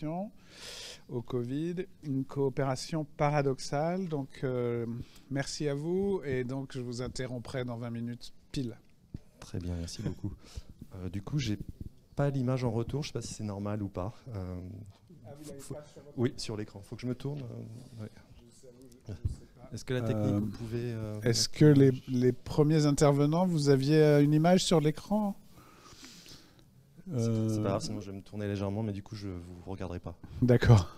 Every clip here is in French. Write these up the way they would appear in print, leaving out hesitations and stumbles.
au Covid, une coopération paradoxale. Donc, merci à vous. Et donc, je vous interromprai dans 20 minutes pile. Très bien, merci beaucoup. Du coup, j'ai pas l'image en retour. Je ne sais pas si c'est normal ou pas. Vous l'avez pas sur votre... Oui, sur l'écran. Il faut que je me tourne. Ouais. Je sais pas. Est-ce que la technique, vous pouvez... Est-ce que les premiers intervenants, vous aviez une image sur l'écran? C'est pas grave, sinon je vais me tourner légèrement, mais du coup, je ne vous regarderai pas. D'accord.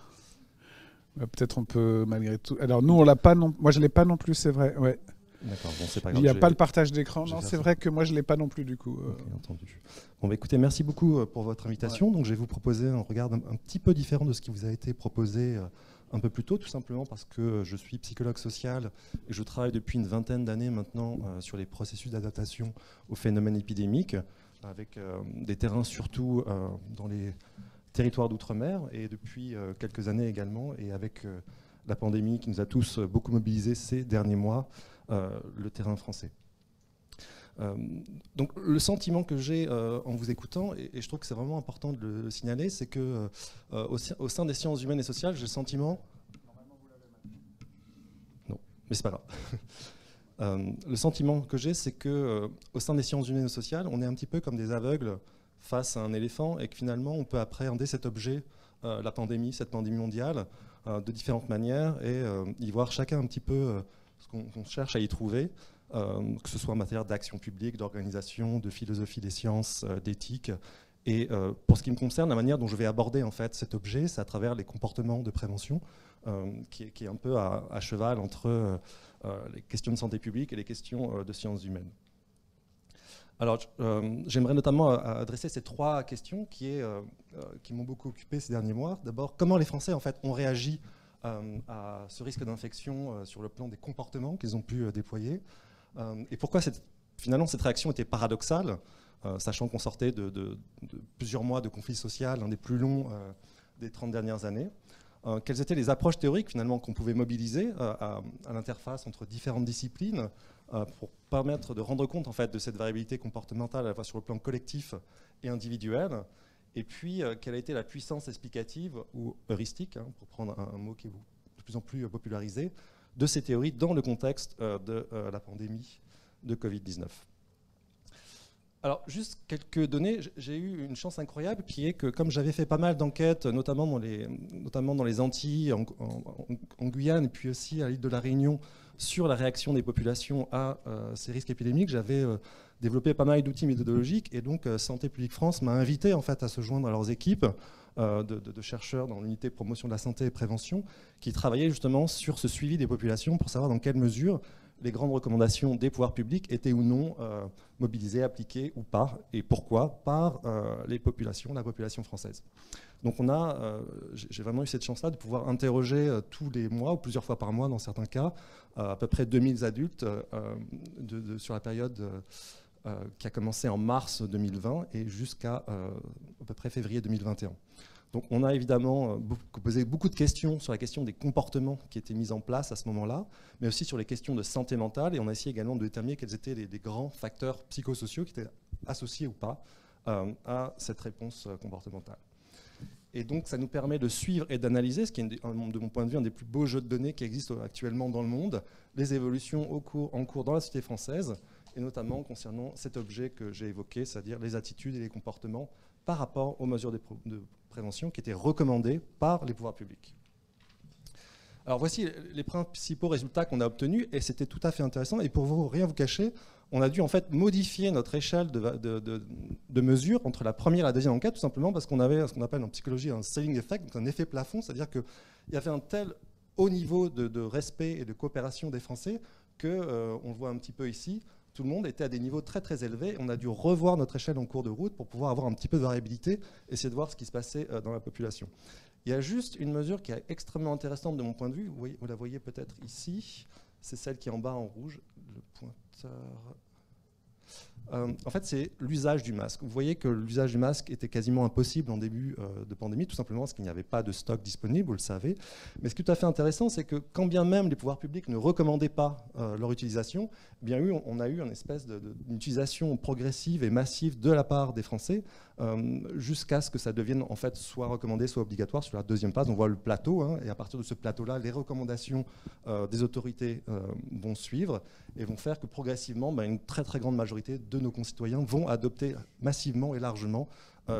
Peut-être on peut malgré tout... Alors nous, on l'a pas non... Moi, je ne l'ai pas non plus, c'est vrai. Ouais. D'accord, bon, c'est pas grave. Il n'y a pas le partage d'écran. Non, c'est vrai que moi, je ne l'ai pas non plus, du coup. Ok, entendu. Bon, bah, écoutez, merci beaucoup pour votre invitation. Ouais. Donc, je vais vous proposer un regard un petit peu différent de ce qui vous a été proposé un peu plus tôt, tout simplement parce que je suis psychologue social et je travaille depuis une vingtaine d'années maintenant sur les processus d'adaptation aux phénomènes épidémiques, avec des terrains surtout dans les territoires d'outre-mer et depuis quelques années également, et avec la pandémie qui nous a tous beaucoup mobilisés ces derniers mois, le terrain français. Donc le sentiment que j'ai en vous écoutant, et je trouve que c'est vraiment important de le signaler, c'est que au sein des sciences humaines et sociales, j'ai le sentiment... Non, mais c'est pas grave. Le sentiment que j'ai, c'est que au sein des sciences humaines et sociales, on est un petit peu comme des aveugles face à un éléphant, et que finalement on peut appréhender cet objet, la pandémie, cette pandémie mondiale, de différentes manières, et y voir chacun un petit peu ce qu'on cherche à y trouver, que ce soit en matière d'action publique, d'organisation, de philosophie des sciences, d'éthique. Et pour ce qui me concerne, la manière dont je vais aborder en fait cet objet, c'est à travers les comportements de prévention, qui est un peu à cheval entre les questions de santé publique et les questions de sciences humaines. Alors, j'aimerais notamment adresser ces trois questions qui m'ont beaucoup occupé ces derniers mois. D'abord, comment les Français en fait, ont réagi à ce risque d'infection sur le plan des comportements qu'ils ont pu déployer, et pourquoi finalement cette réaction était paradoxale, sachant qu'on sortait de plusieurs mois de conflit social, l'un des plus longs des 30 dernières années. Quelles étaient les approches théoriques finalement qu'on pouvait mobiliser à l'interface entre différentes disciplines pour permettre de rendre compte en fait, de cette variabilité comportementale à la fois sur le plan collectif et individuel, et puis quelle a été la puissance explicative ou heuristique, hein, pour prendre un mot qui est de plus en plus popularisé, de ces théories dans le contexte de la pandémie de Covid-19. Alors, juste quelques données. J'ai eu une chance incroyable qui est que, comme j'avais fait pas mal d'enquêtes, notamment dans les Antilles, en Guyane, et puis aussi à l'île de la Réunion, sur la réaction des populations à ces risques épidémiques, j'avais développé pas mal d'outils méthodologiques, et donc Santé publique France m'a invité en fait, à se joindre à leurs équipes de chercheurs dans l'unité de promotion de la santé et prévention, qui travaillaient justement sur ce suivi des populations pour savoir dans quelle mesure les grandes recommandations des pouvoirs publics étaient ou non mobilisées, appliquées ou pas, et pourquoi, par la population française. Donc j'ai vraiment eu cette chance-là de pouvoir interroger tous les mois, ou plusieurs fois par mois dans certains cas, à peu près 2000 adultes sur la période qui a commencé en mars 2020 et jusqu'à à peu près février 2021. Donc on a évidemment posé beaucoup de questions sur la question des comportements qui étaient mis en place à ce moment-là, mais aussi sur les questions de santé mentale, et on a essayé également de déterminer quels étaient les grands facteurs psychosociaux qui étaient associés ou pas à cette réponse comportementale. Et donc ça nous permet de suivre et d'analyser, ce qui est de mon point de vue un des plus beaux jeux de données qui existent actuellement dans le monde, les évolutions en cours dans la société française, et notamment concernant cet objet que j'ai évoqué, c'est-à-dire les attitudes et les comportements par rapport aux mesures de prévention qui étaient recommandées par les pouvoirs publics. Alors voici les principaux résultats qu'on a obtenus, et c'était tout à fait intéressant. Et pour rien vous cacher, on a dû en fait modifier notre échelle de mesure entre la première et la deuxième enquête, tout simplement parce qu'on avait ce qu'on appelle en psychologie un ceiling effect, donc un effet plafond, c'est-à-dire qu'il y avait un tel haut niveau de respect et de coopération des Français que, on le voit un petit peu ici, tout le monde était à des niveaux très très élevés. On a dû revoir notre échelle en cours de route pour pouvoir avoir un petit peu de variabilité, essayer de voir ce qui se passait dans la population. Il y a juste une mesure qui est extrêmement intéressante de mon point de vue, vous la voyez peut-être ici, c'est celle qui est en bas en rouge, le pointeur. En fait, c'est l'usage du masque. Vous voyez que l'usage du masque était quasiment impossible en début de pandémie, tout simplement parce qu'il n'y avait pas de stock disponible, vous le savez. Mais ce qui est tout à fait intéressant, c'est que quand bien même les pouvoirs publics ne recommandaient pas leur utilisation, eh bien on a eu une espèce d'utilisation progressive et massive de la part des Français jusqu'à ce que ça devienne en fait soit recommandé, soit obligatoire. Sur la deuxième phase, on voit le plateau, hein, et à partir de ce plateau-là, les recommandations des autorités vont suivre et vont faire que progressivement, une très très grande majorité de nos concitoyens vont adopter massivement et largement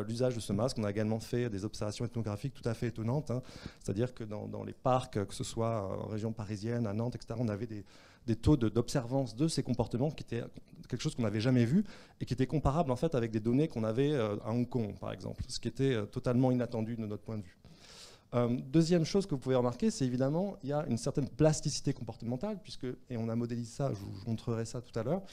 l'usage de ce masque. On a également fait des observations ethnographiques tout à fait étonnantes, hein. C'est-à-dire que dans les parcs, que ce soit en région parisienne, à Nantes, etc., on avait des taux d'observance de ces comportements qui étaient quelque chose qu'on n'avait jamais vu et qui était comparable en fait avec des données qu'on avait à Hong Kong, par exemple, ce qui était totalement inattendu de notre point de vue. Deuxième chose que vous pouvez remarquer, c'est évidemment il y a une certaine plasticité comportementale, puisque, et on a modélisé ça, je vous montrerai ça tout à l'heure,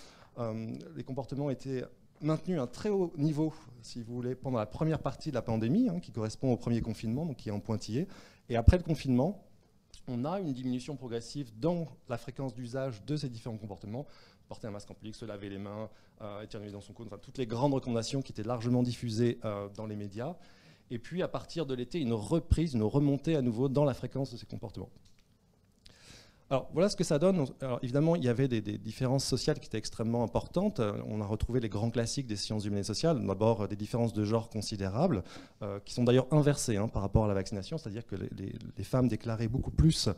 les comportements étaient maintenus à un très haut niveau, si vous voulez, pendant la première partie de la pandémie, hein, qui correspond au premier confinement, donc qui est en pointillé. Et après le confinement, on a une diminution progressive dans la fréquence d'usage de ces différents comportements. Porter un masque en public, se laver les mains, éternuer dans son coude, enfin, toutes les grandes recommandations qui étaient largement diffusées dans les médias. Et puis, à partir de l'été, une reprise, une remontée à nouveau dans la fréquence de ces comportements. Alors, voilà ce que ça donne. Alors, évidemment, il y avait des différences sociales qui étaient extrêmement importantes. On a retrouvé les grands classiques des sciences humaines et sociales. D'abord, des différences de genre considérables, qui sont d'ailleurs inversées par rapport à la vaccination, c'est-à-dire que les femmes déclaraient beaucoup plus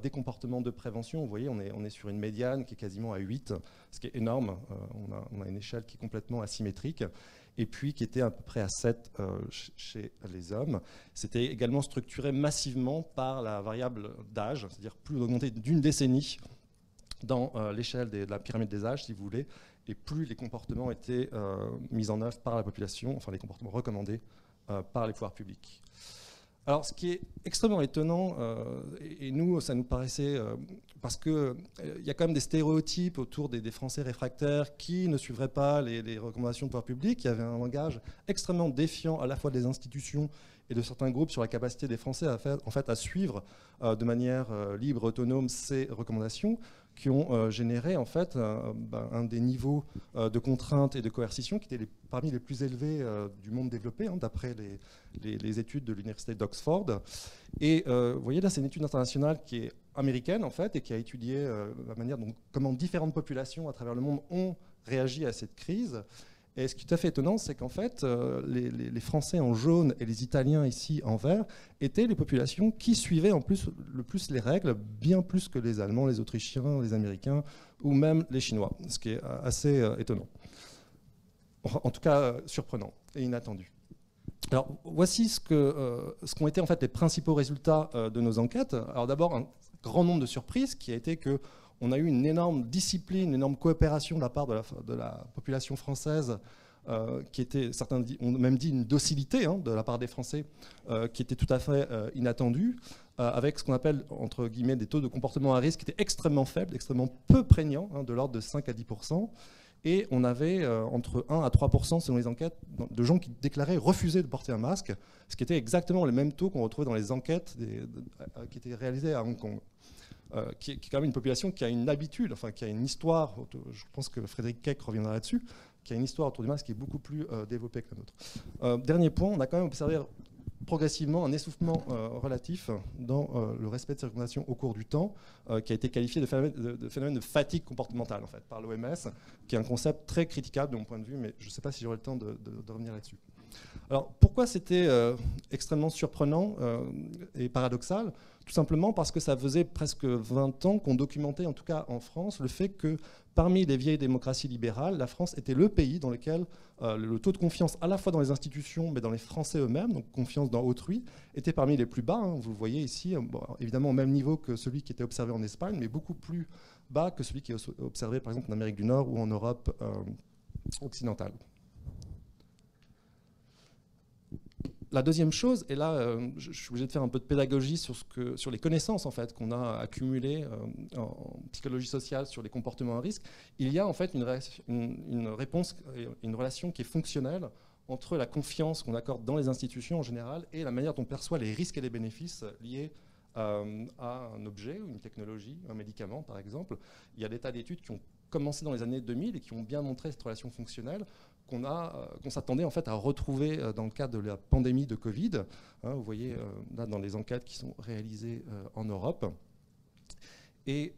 des comportements de prévention. Vous voyez, on est sur une médiane qui est quasiment à 8, ce qui est énorme. On a une échelle qui est complètement asymétrique, et puis qui était à peu près à 7 chez les hommes. C'était également structuré massivement par la variable d'âge, c'est-à-dire plus augmenté d'une décennie dans l'échelle de la pyramide des âges, si vous voulez, et plus les comportements étaient mis en œuvre par la population, enfin les comportements recommandés par les pouvoirs publics. Alors, ce qui est extrêmement étonnant, et nous, ça nous paraissait, parce qu'il y a quand même des stéréotypes autour des Français réfractaires qui ne suivraient pas les recommandations de pouvoir public. Il y avait un langage extrêmement défiant à la fois des institutions et de certains groupes sur la capacité des Français à suivre de manière libre, autonome ces recommandations, qui ont généré en fait un des niveaux de contrainte et de coercition qui étaient parmi les plus élevés du monde développé, d'après les études de l'université d'Oxford. Et vous voyez là, c'est une étude internationale qui est américaine en fait et qui a étudié la manière dont comment différentes populations à travers le monde ont réagi à cette crise. Et ce qui est tout à fait étonnant, c'est qu'en fait, les Français en jaune et les Italiens ici en vert étaient les populations qui suivaient le plus les règles, bien plus que les Allemands, les Autrichiens, les Américains ou même les Chinois, ce qui est assez étonnant. En tout cas, surprenant et inattendu. Alors, voici ce qu'ont été en fait les principaux résultats de nos enquêtes. Alors d'abord, un grand nombre de surprises qui a été que on a eu une énorme discipline, une énorme coopération de la part de la population française, qui était, certains ont même dit une docilité de la part des Français, qui était tout à fait inattendue, avec ce qu'on appelle, entre guillemets, des taux de comportement à risque qui étaient extrêmement faibles, extrêmement peu prégnants, de l'ordre de 5 à 10%. Et on avait entre 1 à 3%, selon les enquêtes, de gens qui déclaraient refuser de porter un masque, ce qui était exactement le même taux qu'on retrouvait dans les enquêtes qui étaient réalisées à Hong Kong. Qui est quand même une population qui a une habitude, enfin qui a une histoire, je pense que Frédéric Keck reviendra là-dessus, qui a une histoire autour du masque qui est beaucoup plus développée que la nôtre. Dernier point, on a quand même observé progressivement un essoufflement relatif dans le respect de ces recommandations au cours du temps, qui a été qualifié de phénomène de fatigue comportementale en fait, par l'OMS, qui est un concept très critiquable de mon point de vue, mais je ne sais pas si j'aurai le temps de revenir là-dessus. Alors pourquoi c'était extrêmement surprenant et paradoxal ? Tout simplement parce que ça faisait presque 20 ans qu'on documentait, en tout cas en France, le fait que parmi les vieilles démocraties libérales, la France était le pays dans lequel le taux de confiance, à la fois dans les institutions, mais dans les Français eux-mêmes, donc confiance dans autrui, était parmi les plus bas. Vous le voyez ici, évidemment au même niveau que celui qui était observé en Espagne, mais beaucoup plus bas que celui qui est observé par exemple en Amérique du Nord ou en Europe occidentale. La deuxième chose, et là je suis obligé de faire un peu de pédagogie sur les connaissances en fait, qu'on a accumulées en psychologie sociale sur les comportements à risque, il y a en fait une réponse, une relation qui est fonctionnelle entre la confiance qu'on accorde dans les institutions en général et la manière dont on perçoit les risques et les bénéfices liés à un objet ou une technologie, un médicament par exemple. Il y a des tas d'études qui ont commencé dans les années 2000 et qui ont bien montré cette relation fonctionnelle qu'on s'attendait en fait à retrouver dans le cadre de la pandémie de Covid. Vous voyez là dans les enquêtes qui sont réalisées en Europe. Et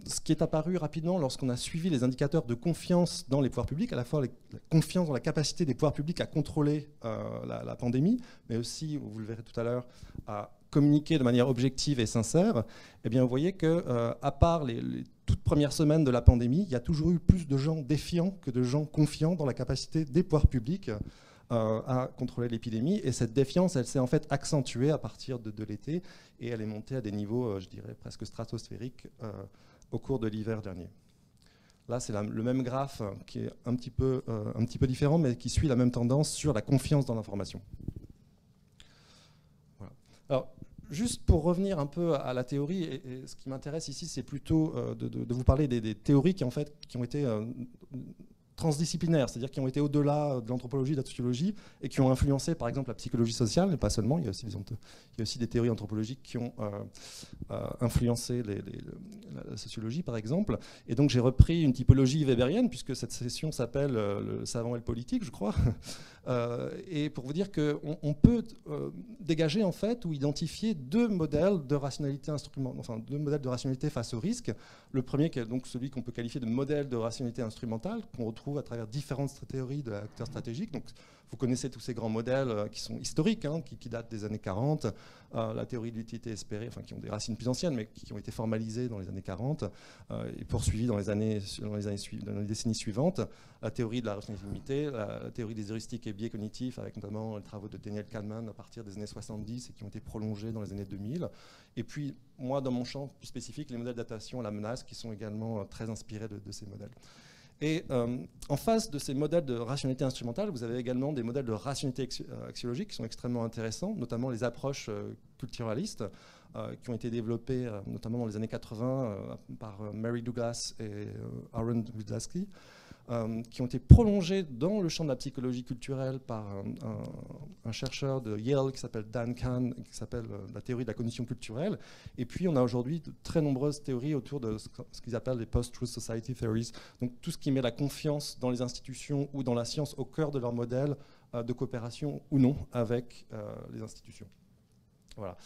ce qui est apparu rapidement lorsqu'on a suivi les indicateurs de confiance dans les pouvoirs publics, à la fois la confiance dans la capacité des pouvoirs publics à contrôler la pandémie, mais aussi, vous le verrez tout à l'heure, à communiquer de manière objective et sincère, eh bien, vous voyez que, à part les toutes premières semaines de la pandémie, il y a toujours eu plus de gens défiants que de gens confiants dans la capacité des pouvoirs publics à contrôler l'épidémie. Et cette défiance, elle s'est en fait accentuée à partir de l'été, et elle est montée à des niveaux, je dirais, presque stratosphériques au cours de l'hiver dernier. Là, c'est le même graphe qui est un petit peu différent, mais qui suit la même tendance sur la confiance dans l'information. Voilà. Alors, juste pour revenir un peu à la théorie, et ce qui m'intéresse ici, c'est plutôt de vous parler des théories qui, en fait, qui ont été transdisciplinaires, c'est-à-dire qui ont été au-delà de l'anthropologie, de la sociologie, et qui ont influencé, par exemple, la psychologie sociale, mais pas seulement, il y a aussi des théories anthropologiques qui ont influencé la sociologie, par exemple. Et donc j'ai repris une typologie weberienne, puisque cette session s'appelle le savant et le politique, je crois, et pour vous dire qu'on peut dégager, en fait, ou identifier deux modèles de rationalité deux modèles de rationalité face au risque. Le premier, qui est donc celui qu'on peut qualifier de modèle de rationalité instrumentale, qu'on retrouve à travers différentes théories de l'acteur stratégique. Donc, vous connaissez tous ces grands modèles qui sont historiques, hein, qui datent des années 40, la théorie de l'utilité espérée, enfin qui ont des racines plus anciennes, mais qui ont été formalisées dans les années 40 et poursuivies dans les décennies suivantes. La théorie de la rationalité limitée, la théorie des heuristiques et biais cognitifs, avec notamment les travaux de Daniel Kahneman à partir des années 70 et qui ont été prolongés dans les années 2000. Et puis, moi, dans mon champ plus spécifique, les modèles d'adaptation à la menace, qui sont également très inspirés de ces modèles. Et en face de ces modèles de rationalité instrumentale, vous avez également des modèles de rationalité axiologique qui sont extrêmement intéressants, notamment les approches culturalistes qui ont été développées notamment dans les années 80 par Mary Douglas et Aaron Wildavsky, qui ont été prolongées dans le champ de la psychologie culturelle par un chercheur de Yale qui s'appelle Dan Kahn, qui s'appelle la théorie de la cognition culturelle. Et puis on a aujourd'hui de très nombreuses théories autour de ce qu'ils appellent les post-truth society theories, donc tout ce qui met la confiance dans les institutions ou dans la science au cœur de leur modèle de coopération ou non avec les institutions. Voilà.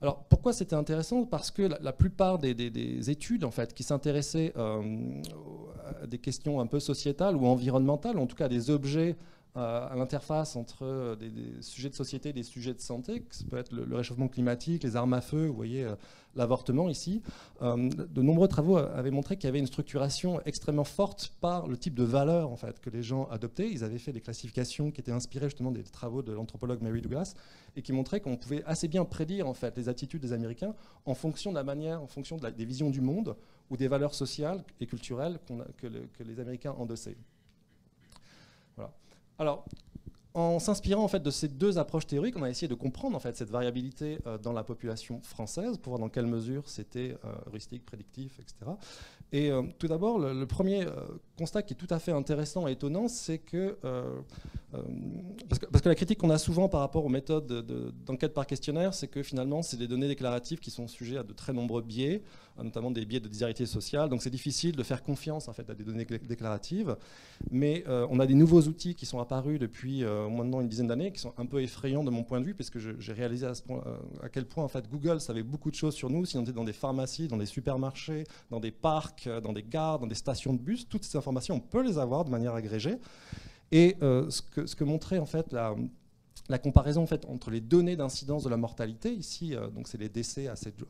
Alors, pourquoi c'était intéressant? Parce que la plupart des études en fait, qui s'intéressaient à des questions un peu sociétales ou environnementales, en tout cas des objets à l'interface entre des sujets de société et des sujets de santé, que ça peut être le réchauffement climatique, les armes à feu, vous voyez l'avortement ici, de nombreux travaux avaient montré qu'il y avait une structuration extrêmement forte par le type de valeurs en fait, que les gens adoptaient. Ils avaient fait des classifications qui étaient inspirées justement des travaux de l'anthropologue Mary Douglas et qui montraient qu'on pouvait assez bien prédire en fait, les attitudes des Américains en fonction de la manière, en fonction des visions du monde ou des valeurs sociales et culturelles que les Américains endossaient. Voilà. Alors, en s'inspirant en fait, de ces deux approches théoriques, on a essayé de comprendre en fait, cette variabilité dans la population française, pour voir dans quelle mesure c'était heuristique, prédictif, etc. Et tout d'abord, le premier constat qui est tout à fait intéressant et étonnant, c'est que, parce que la critique qu'on a souvent par rapport aux méthodes d'enquête par questionnaire, c'est que finalement, c'est des données déclaratives qui sont sujets à de très nombreux biais, notamment des biais de disparité sociale. Donc c'est difficile de faire confiance en fait, à des données déclaratives. Mais on a des nouveaux outils qui sont apparus depuis maintenant une dizaine d'années, qui sont un peu effrayants de mon point de vue, parce que j'ai réalisé à quel point en fait, Google savait beaucoup de choses sur nous. Si on était dans des pharmacies, dans des supermarchés, dans des parcs, dans des gares, dans des stations de bus, toutes ces informations, on peut les avoir de manière agrégée. Et ce que montrait en fait la comparaison en fait, entre les données d'incidence de la mortalité, ici, donc c'est les décès à 7 jours,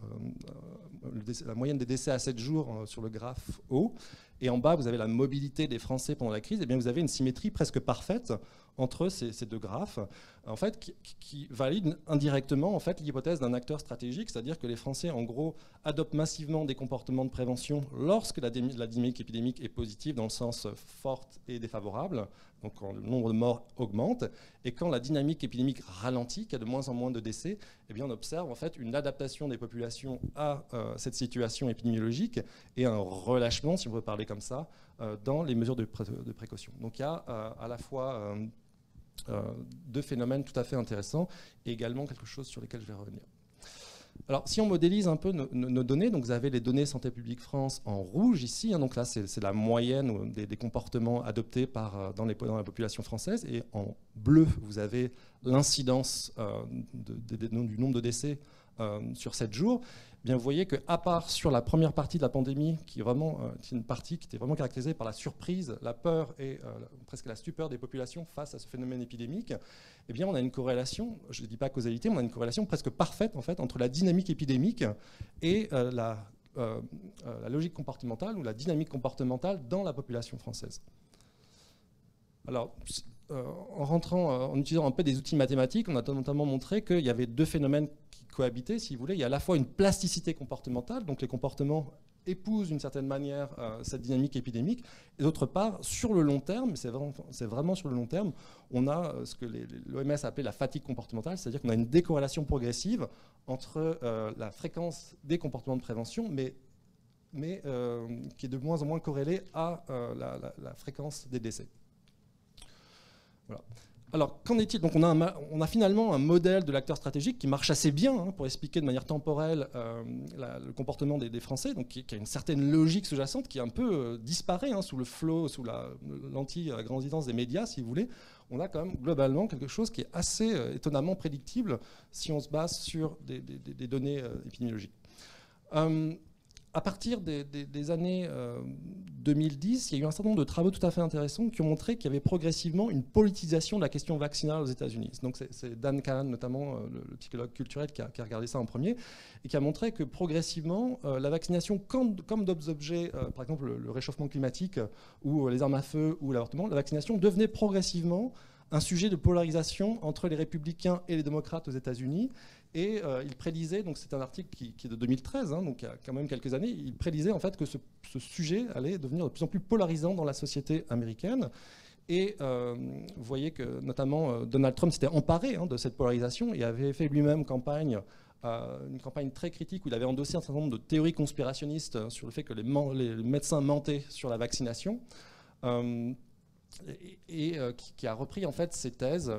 la moyenne des décès à 7 jours sur le graphe haut, et en bas, vous avez la mobilité des Français pendant la crise, et bien vous avez une symétrie presque parfaite entre ces deux graphes, en fait, qui valide indirectement en fait, l'hypothèse d'un acteur stratégique, c'est-à-dire que les Français, en gros, adoptent massivement des comportements de prévention lorsque la dynamique épidémique est positive, dans le sens forte et défavorable, donc quand le nombre de morts augmente, et quand la dynamique épidémique ralentit, qu'il y a de moins en moins de décès, eh bien on observe en fait une adaptation des populations à cette situation épidémiologique et un relâchement, si on veut parler comme ça, dans les mesures de précaution. Donc il y a à la fois deux phénomènes tout à fait intéressants et également quelque chose sur lesquels je vais revenir. Alors, si on modélise un peu nos données, donc vous avez les données Santé publique France en rouge ici, hein, donc là c'est la moyenne des comportements adoptés dans la population française, et en bleu vous avez l'incidence du nombre de décès sur 7 jours, eh bien, vous voyez qu'à part sur la première partie de la pandémie, qui est vraiment une partie qui était vraiment caractérisée par la surprise, la peur et presque la stupeur des populations face à ce phénomène épidémique, eh bien, on a une corrélation, je ne dis pas causalité, mais on a une corrélation presque parfaite en fait, entre la dynamique épidémique et la logique comportementale ou la dynamique comportementale dans la population française. Alors, en utilisant un peu des outils mathématiques, on a notamment montré qu'il y avait deux phénomènes qui cohabitaient, si vous voulez. Il y a à la fois une plasticité comportementale, donc les comportements épousent d'une certaine manière cette dynamique épidémique, et d'autre part, sur le long terme, c'est vraiment sur le long terme, on a ce que l'OMS a appelé la fatigue comportementale, c'est-à-dire qu'on a une décorrélation progressive entre la fréquence des comportements de prévention, mais qui est de moins en moins corrélée à la fréquence des décès. Voilà. Alors, qu'en est-il? Donc, on a finalement un modèle de l'acteur stratégique qui marche assez bien pour expliquer de manière temporelle le comportement des Français, donc qui a une certaine logique sous-jacente qui un peu disparaît sous le flot, sous l'anti-grandissance des médias, si vous voulez. On a quand même globalement quelque chose qui est assez étonnamment prédictible si on se base sur des données épidémiologiques. À partir des années 2010, il y a eu un certain nombre de travaux tout à fait intéressants qui ont montré qu'il y avait progressivement une politisation de la question vaccinale aux États-Unis. Donc c'est Dan Kahn, notamment le psychologue culturel, qui a regardé ça en premier, et qui a montré que progressivement, la vaccination, comme d'autres objets, par exemple le réchauffement climatique ou les armes à feu ou l'avortement, la vaccination devenait progressivement un sujet de polarisation entre les républicains et les démocrates aux États-Unis. Et il prédisait, donc c'est un article qui est de 2013, donc il y a quand même quelques années, il prédisait en fait que ce sujet allait devenir de plus en plus polarisant dans la société américaine. Et vous voyez que notamment Donald Trump s'était emparé de cette polarisation et avait fait lui-même une campagne très critique où il avait endossé un certain nombre de théories conspirationnistes sur le fait que les médecins mentaient sur la vaccination. Qui a repris en fait ces thèses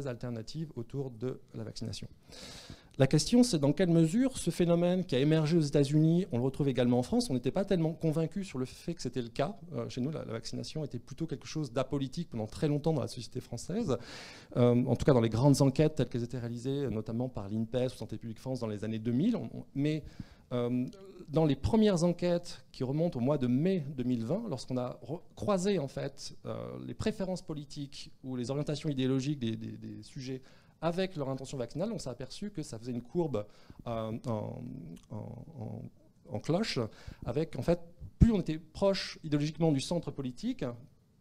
alternatives autour de la vaccination. La question, c'est dans quelle mesure ce phénomène qui a émergé aux États-Unis, on le retrouve également en France. On n'était pas tellement convaincus sur le fait que c'était le cas. Chez nous, la vaccination était plutôt quelque chose d'apolitique pendant très longtemps dans la société française. En tout cas, dans les grandes enquêtes telles qu'elles étaient réalisées, notamment par l'INPES ou Santé publique France dans les années 2000. Mais dans les premières enquêtes qui remontent au mois de mai 2020, lorsqu'on a croisé en fait les préférences politiques ou les orientations idéologiques des sujets avec leur intention vaccinale, on s'est aperçu que ça faisait une courbe en cloche, avec en fait, plus on était proche idéologiquement du centre politique,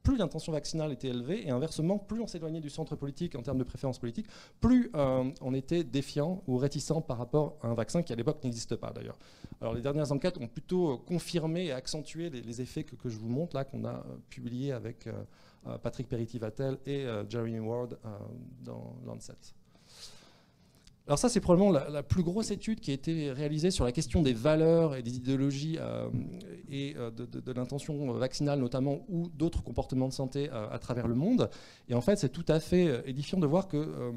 plus l'intention vaccinale était élevée, et inversement, plus on s'éloignait du centre politique en termes de préférence politique, plus on était défiant ou réticent par rapport à un vaccin qui à l'époque n'existe pas d'ailleurs. Alors les dernières enquêtes ont plutôt confirmé et accentué les effets que je vous montre là, qu'on a publié avec Patrick Peretti-Vattel et Jeremy Ward dans Lancet. Alors ça, c'est probablement la plus grosse étude qui a été réalisée sur la question des valeurs et des idéologies et de l'intention vaccinale notamment, ou d'autres comportements de santé à travers le monde. Et en fait, c'est tout à fait édifiant de voir que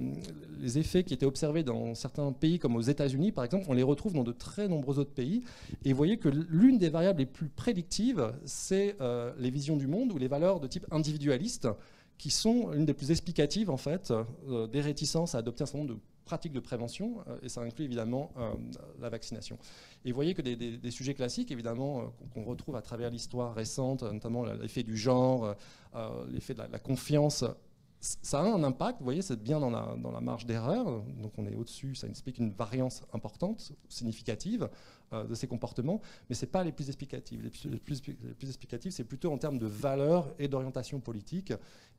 les effets qui étaient observés dans certains pays, comme aux États-Unis par exemple, on les retrouve dans de très nombreux autres pays. Et vous voyez que l'une des variables les plus prédictives, c'est les visions du monde ou les valeurs de type individualiste, qui sont une des plus explicatives en fait des réticences à adopter un certain nombre de pratiques de prévention, et ça inclut évidemment la vaccination. Et vous voyez que des sujets classiques, évidemment, qu'on retrouve à travers l'histoire récente, notamment l'effet du genre, l'effet de la confiance, ça a un impact, vous voyez, c'est bien dans la marge d'erreur, donc on est au-dessus, ça explique une variance importante, significative de ces comportements, mais ce n'est pas les plus explicatives. Les plus explicatives, c'est plutôt en termes de valeurs et d'orientation politique,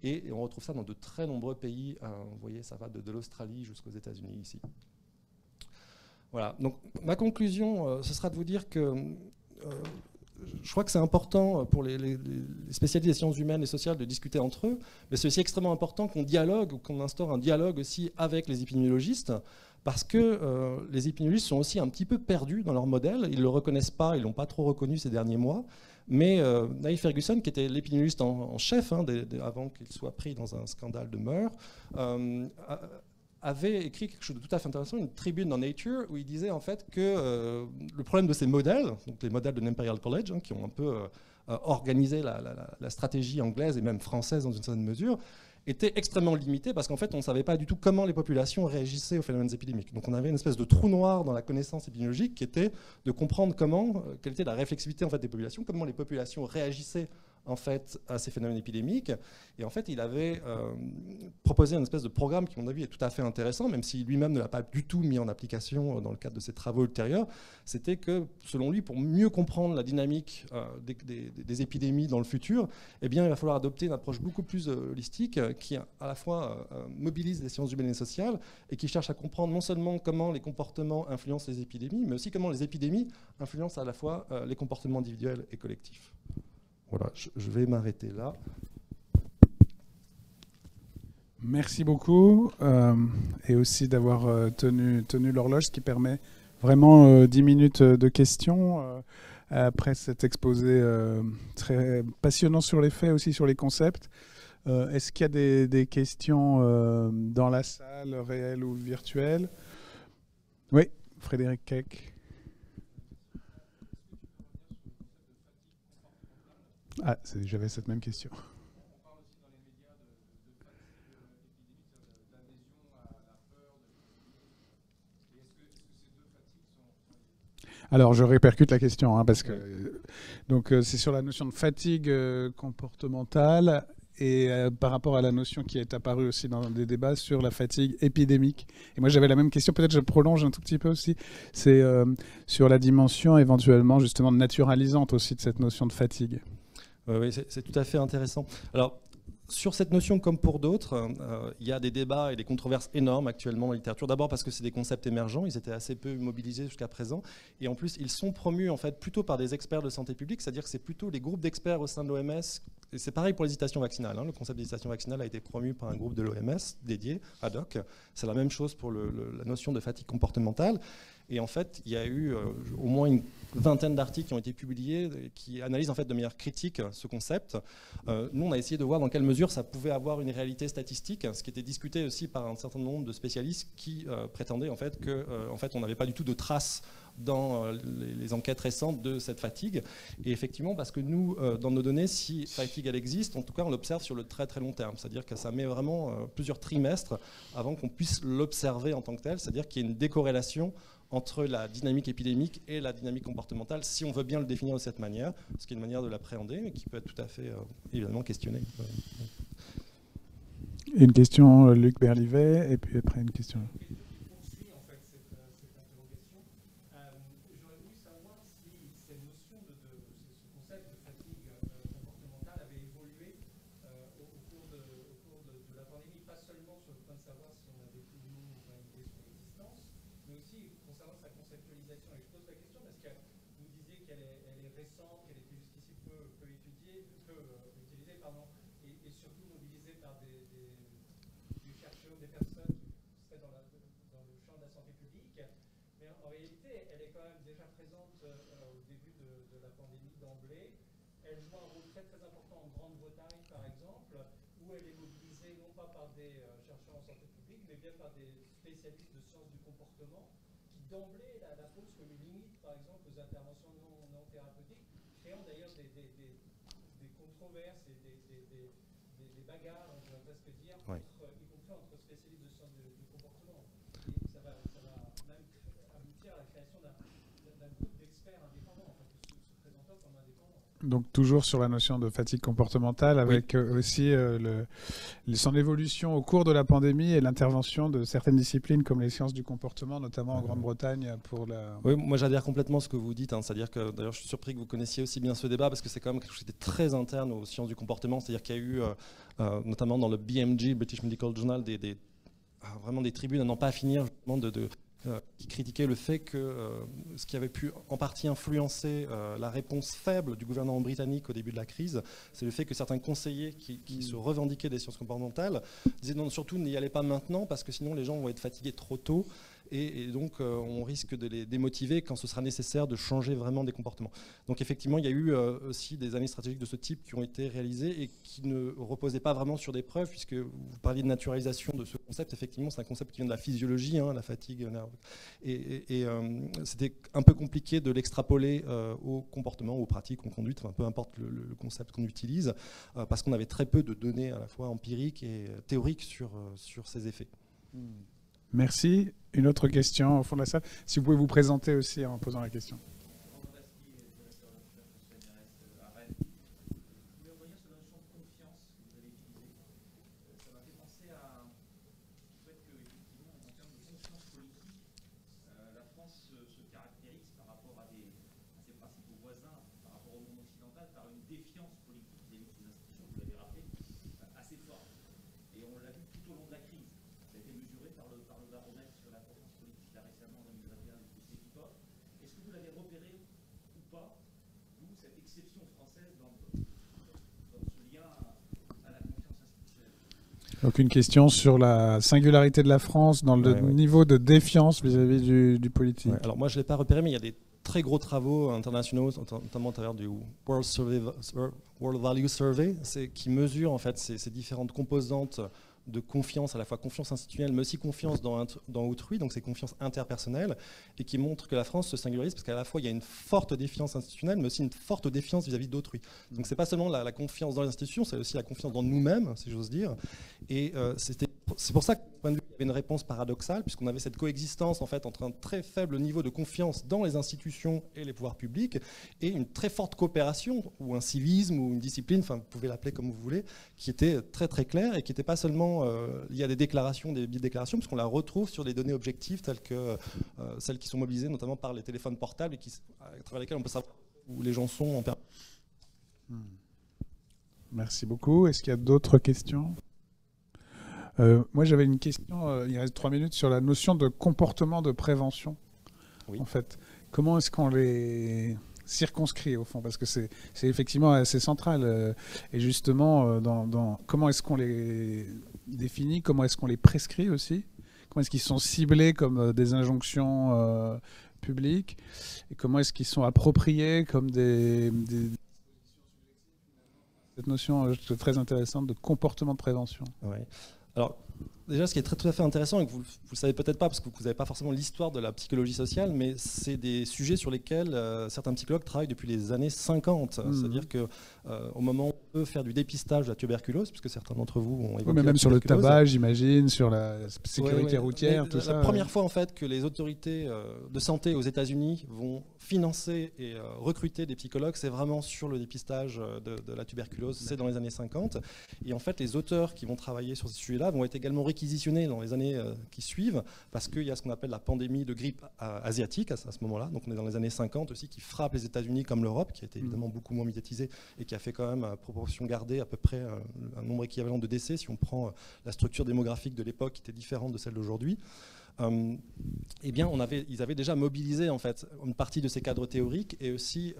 et on retrouve ça dans de très nombreux pays, vous voyez, ça va de l'Australie jusqu'aux États-Unis ici. Voilà, donc ma conclusion, ce sera de vous dire que je crois que c'est important pour les spécialistes des sciences humaines et sociales de discuter entre eux, mais c'est aussi extrêmement important qu'on dialogue, ou qu'on instaure un dialogue aussi avec les épidémiologistes, parce que les épidémiologistes sont aussi un petit peu perdus dans leur modèle, ils ne le reconnaissent pas, ils ne l'ont pas trop reconnu ces derniers mois, mais Niall Ferguson, qui était l'épidémiologiste en chef, avant qu'il soit pris dans un scandale de mœurs, avait écrit quelque chose de tout à fait intéressant, une tribune dans Nature, où il disait en fait que le problème de ces modèles, donc les modèles de l'Imperial College, qui ont un peu organisé la stratégie anglaise et même française dans une certaine mesure, était extrêmement limité parce qu'en fait, on ne savait pas du tout comment les populations réagissaient aux phénomènes épidémiques. Donc on avait une espèce de trou noir dans la connaissance épidémiologique qui était de comprendre quelle était la réflexivité en fait, des populations, comment les populations réagissaient en fait, à ces phénomènes épidémiques. Et en fait, il avait proposé une espèce de programme qui, à mon avis, est tout à fait intéressant, même si lui-même ne l'a pas du tout mis en application dans le cadre de ses travaux ultérieurs. C'était que, selon lui, pour mieux comprendre la dynamique des épidémies dans le futur, eh bien, il va falloir adopter une approche beaucoup plus holistique qui, à la fois, mobilise les sciences humaines et sociales et qui cherche à comprendre non seulement comment les comportements influencent les épidémies, mais aussi comment les épidémies influencent à la fois les comportements individuels et collectifs. Voilà, je vais m'arrêter là. Merci beaucoup et aussi d'avoir tenu l'horloge, ce qui permet vraiment 10 minutes de questions après cet exposé très passionnant sur les faits, aussi sur les concepts. Est-ce qu'il y a des questions dans la salle, réelle ou virtuelle? Oui, Frédéric Keck. Ah, j'avais cette même question. Alors, je répercute la question, hein, parce que donc c'est sur la notion de fatigue comportementale et par rapport à la notion qui est apparue aussi dans des débats sur la fatigue épidémique. Et moi, j'avais la même question, peut-être je prolonge un tout petit peu aussi, c'est sur la dimension éventuellement justement naturalisante aussi de cette notion de fatigue. Oui, c'est tout à fait intéressant. Alors, sur cette notion, comme pour d'autres, il y a des débats et des controverses énormes actuellement dans la littérature. D'abord parce que c'est des concepts émergents, ils étaient assez peu mobilisés jusqu'à présent. Et en plus, ils sont promus en fait, plutôt par des experts de santé publique, c'est-à-dire que c'est plutôt les groupes d'experts au sein de l'OMS. C'est pareil pour l'hésitation vaccinale. Hein. Le concept d'hésitation vaccinale a été promu par un groupe de l'OMS dédié, ad hoc. C'est la même chose pour la notion de fatigue comportementale. Et en fait, il y a eu au moins une vingtaine d'articles qui ont été publiés qui analysent en fait de manière critique ce concept. Nous, on a essayé de voir dans quelle mesure ça pouvait avoir une réalité statistique, ce qui était discuté aussi par un certain nombre de spécialistes qui prétendaient en fait que, en fait, on n'avait pas du tout de traces dans les enquêtes récentes de cette fatigue. Et effectivement, parce que nous, dans nos données, si fatigue elle existe, en tout cas, on l'observe sur le très très long terme. C'est-à-dire que ça met vraiment plusieurs trimestres avant qu'on puisse l'observer en tant que tel. C'est-à-dire qu'il y a une décorrélation entre la dynamique épidémique et la dynamique comportementale, si on veut bien le définir de cette manière, ce qui est une manière de l'appréhender, mais qui peut être tout à fait, évidemment, questionnée. Une question, Luc Berlivet, et puis après une question. D'emblée la pose comme une limite, par exemple, aux interventions non thérapeutiques, créant d'ailleurs des controverses et des bagarres, on pourrait presque dire, y compris entre spécialistes de sciences du comportement. Et ça va même aboutir à la création d'un groupe d'experts indépendants, enfin, se présentant comme indépendants. Donc toujours sur la notion de fatigue comportementale, avec aussi son évolution au cours de la pandémie et l'intervention de certaines disciplines comme les sciences du comportement, notamment en Grande-Bretagne pour la... Oui, moi j'adhère complètement à ce que vous dites, hein. C'est-à-dire que d'ailleurs je suis surpris que vous connaissiez aussi bien ce débat parce que c'est quand même quelque chose qui était très interne aux sciences du comportement, c'est-à-dire qu'il y a eu notamment dans le BMJ, British Medical Journal, vraiment des tribunes à n'en pas finir justement qui critiquait le fait que ce qui avait pu en partie influencer la réponse faible du gouvernement britannique au début de la crise, c'est le fait que certains conseillers qui se revendiquaient des sciences comportementales disaient non, surtout n'y allez pas maintenant parce que sinon les gens vont être fatigués trop tôt et donc on risque de les démotiver quand ce sera nécessaire de changer vraiment des comportements. Donc effectivement, il y a eu aussi des analyses stratégiques de ce type qui ont été réalisées et qui ne reposaient pas vraiment sur des preuves, puisque vous parliez de naturalisation de ce concept. Effectivement, c'est un concept qui vient de la physiologie, hein, la fatigue nerveuse. Et c'était un peu compliqué de l'extrapoler aux comportements, aux pratiques, aux conduites, enfin, peu importe le concept qu'on utilise, parce qu'on avait très peu de données à la fois empiriques et théoriques sur ces effets. Merci. Une autre question au fond de la salle. Si vous pouvez vous présenter aussi en posant la question. Donc une question sur la singularité de la France dans le niveau de défiance vis-à-vis du politique. Alors moi je ne l'ai pas repéré, mais il y a des très gros travaux internationaux, notamment à travers du World Value Survey, qui mesurent en fait ces différentes composantes de confiance, à la fois confiance institutionnelle, mais aussi confiance dans autrui, donc c'est confiance interpersonnelle, et qui montre que la France se singularise parce qu'à la fois il y a une forte défiance institutionnelle, mais aussi une forte défiance vis-à-vis d'autrui. Donc c'est pas seulement la confiance dans les institutions, c'est aussi la confiance dans nous-mêmes, si j'ose dire. Et c'est pour ça que, point de vue, il y avait une réponse paradoxale, puisqu'on avait cette coexistence en fait entre un très faible niveau de confiance dans les institutions et les pouvoirs publics, et une très forte coopération, ou un civisme, ou une discipline, enfin vous pouvez l'appeler comme vous voulez, qui était très très claire et qui n'était pas seulement liée à des déclarations, des déclarations, puisqu'on la retrouve sur des données objectives telles que celles qui sont mobilisées notamment par les téléphones portables et à travers lesquelles on peut savoir où les gens sont en permanence. Merci beaucoup. Est-ce qu'il y a d'autres questions ? Moi, j'avais une question, il reste 3 minutes, sur la notion de comportement de prévention. Oui. En fait, comment est-ce qu'on les circonscrit, au fond ? Parce que c'est effectivement assez central. Et justement, comment est-ce qu'on les définit ? Comment est-ce qu'on les prescrit aussi ? Comment est-ce qu'ils sont ciblés comme des injonctions publiques ? Et comment est-ce qu'ils sont appropriés comme cette notion très intéressante de comportement de prévention. Ouais. Alors, déjà, ce qui est tout à fait intéressant, et que vous ne le savez peut-être pas, parce que vous n'avez pas forcément l'histoire de la psychologie sociale, mais c'est des sujets sur lesquels certains psychologues travaillent depuis les années 50. C'est-à-dire qu'au moment où on peut faire du dépistage de la tuberculose, puisque certains d'entre vous ont évoqué mais même sur le tabac, j'imagine, sur la sécurité routière, tout ça. La première fois, en fait, que les autorités de santé aux États-Unis vont financer et recruter des psychologues, c'est vraiment sur le dépistage de la tuberculose, c'est dans les années 50. Et en fait, les auteurs qui vont travailler sur ce sujet-là vont être également réquisitionnés dans les années qui suivent, parce qu'il y a ce qu'on appelle la pandémie de grippe asiatique à ce moment-là, donc on est dans les années 50 aussi, qui frappe les États-Unis comme l'Europe, qui a été évidemment beaucoup moins médiatisée et qui a fait quand même, à proportion gardée, à peu près un nombre équivalent de décès, si on prend la structure démographique de l'époque qui était différente de celle d'aujourd'hui. Eh bien, ils avaient déjà mobilisé en fait une partie de ces cadres théoriques et aussi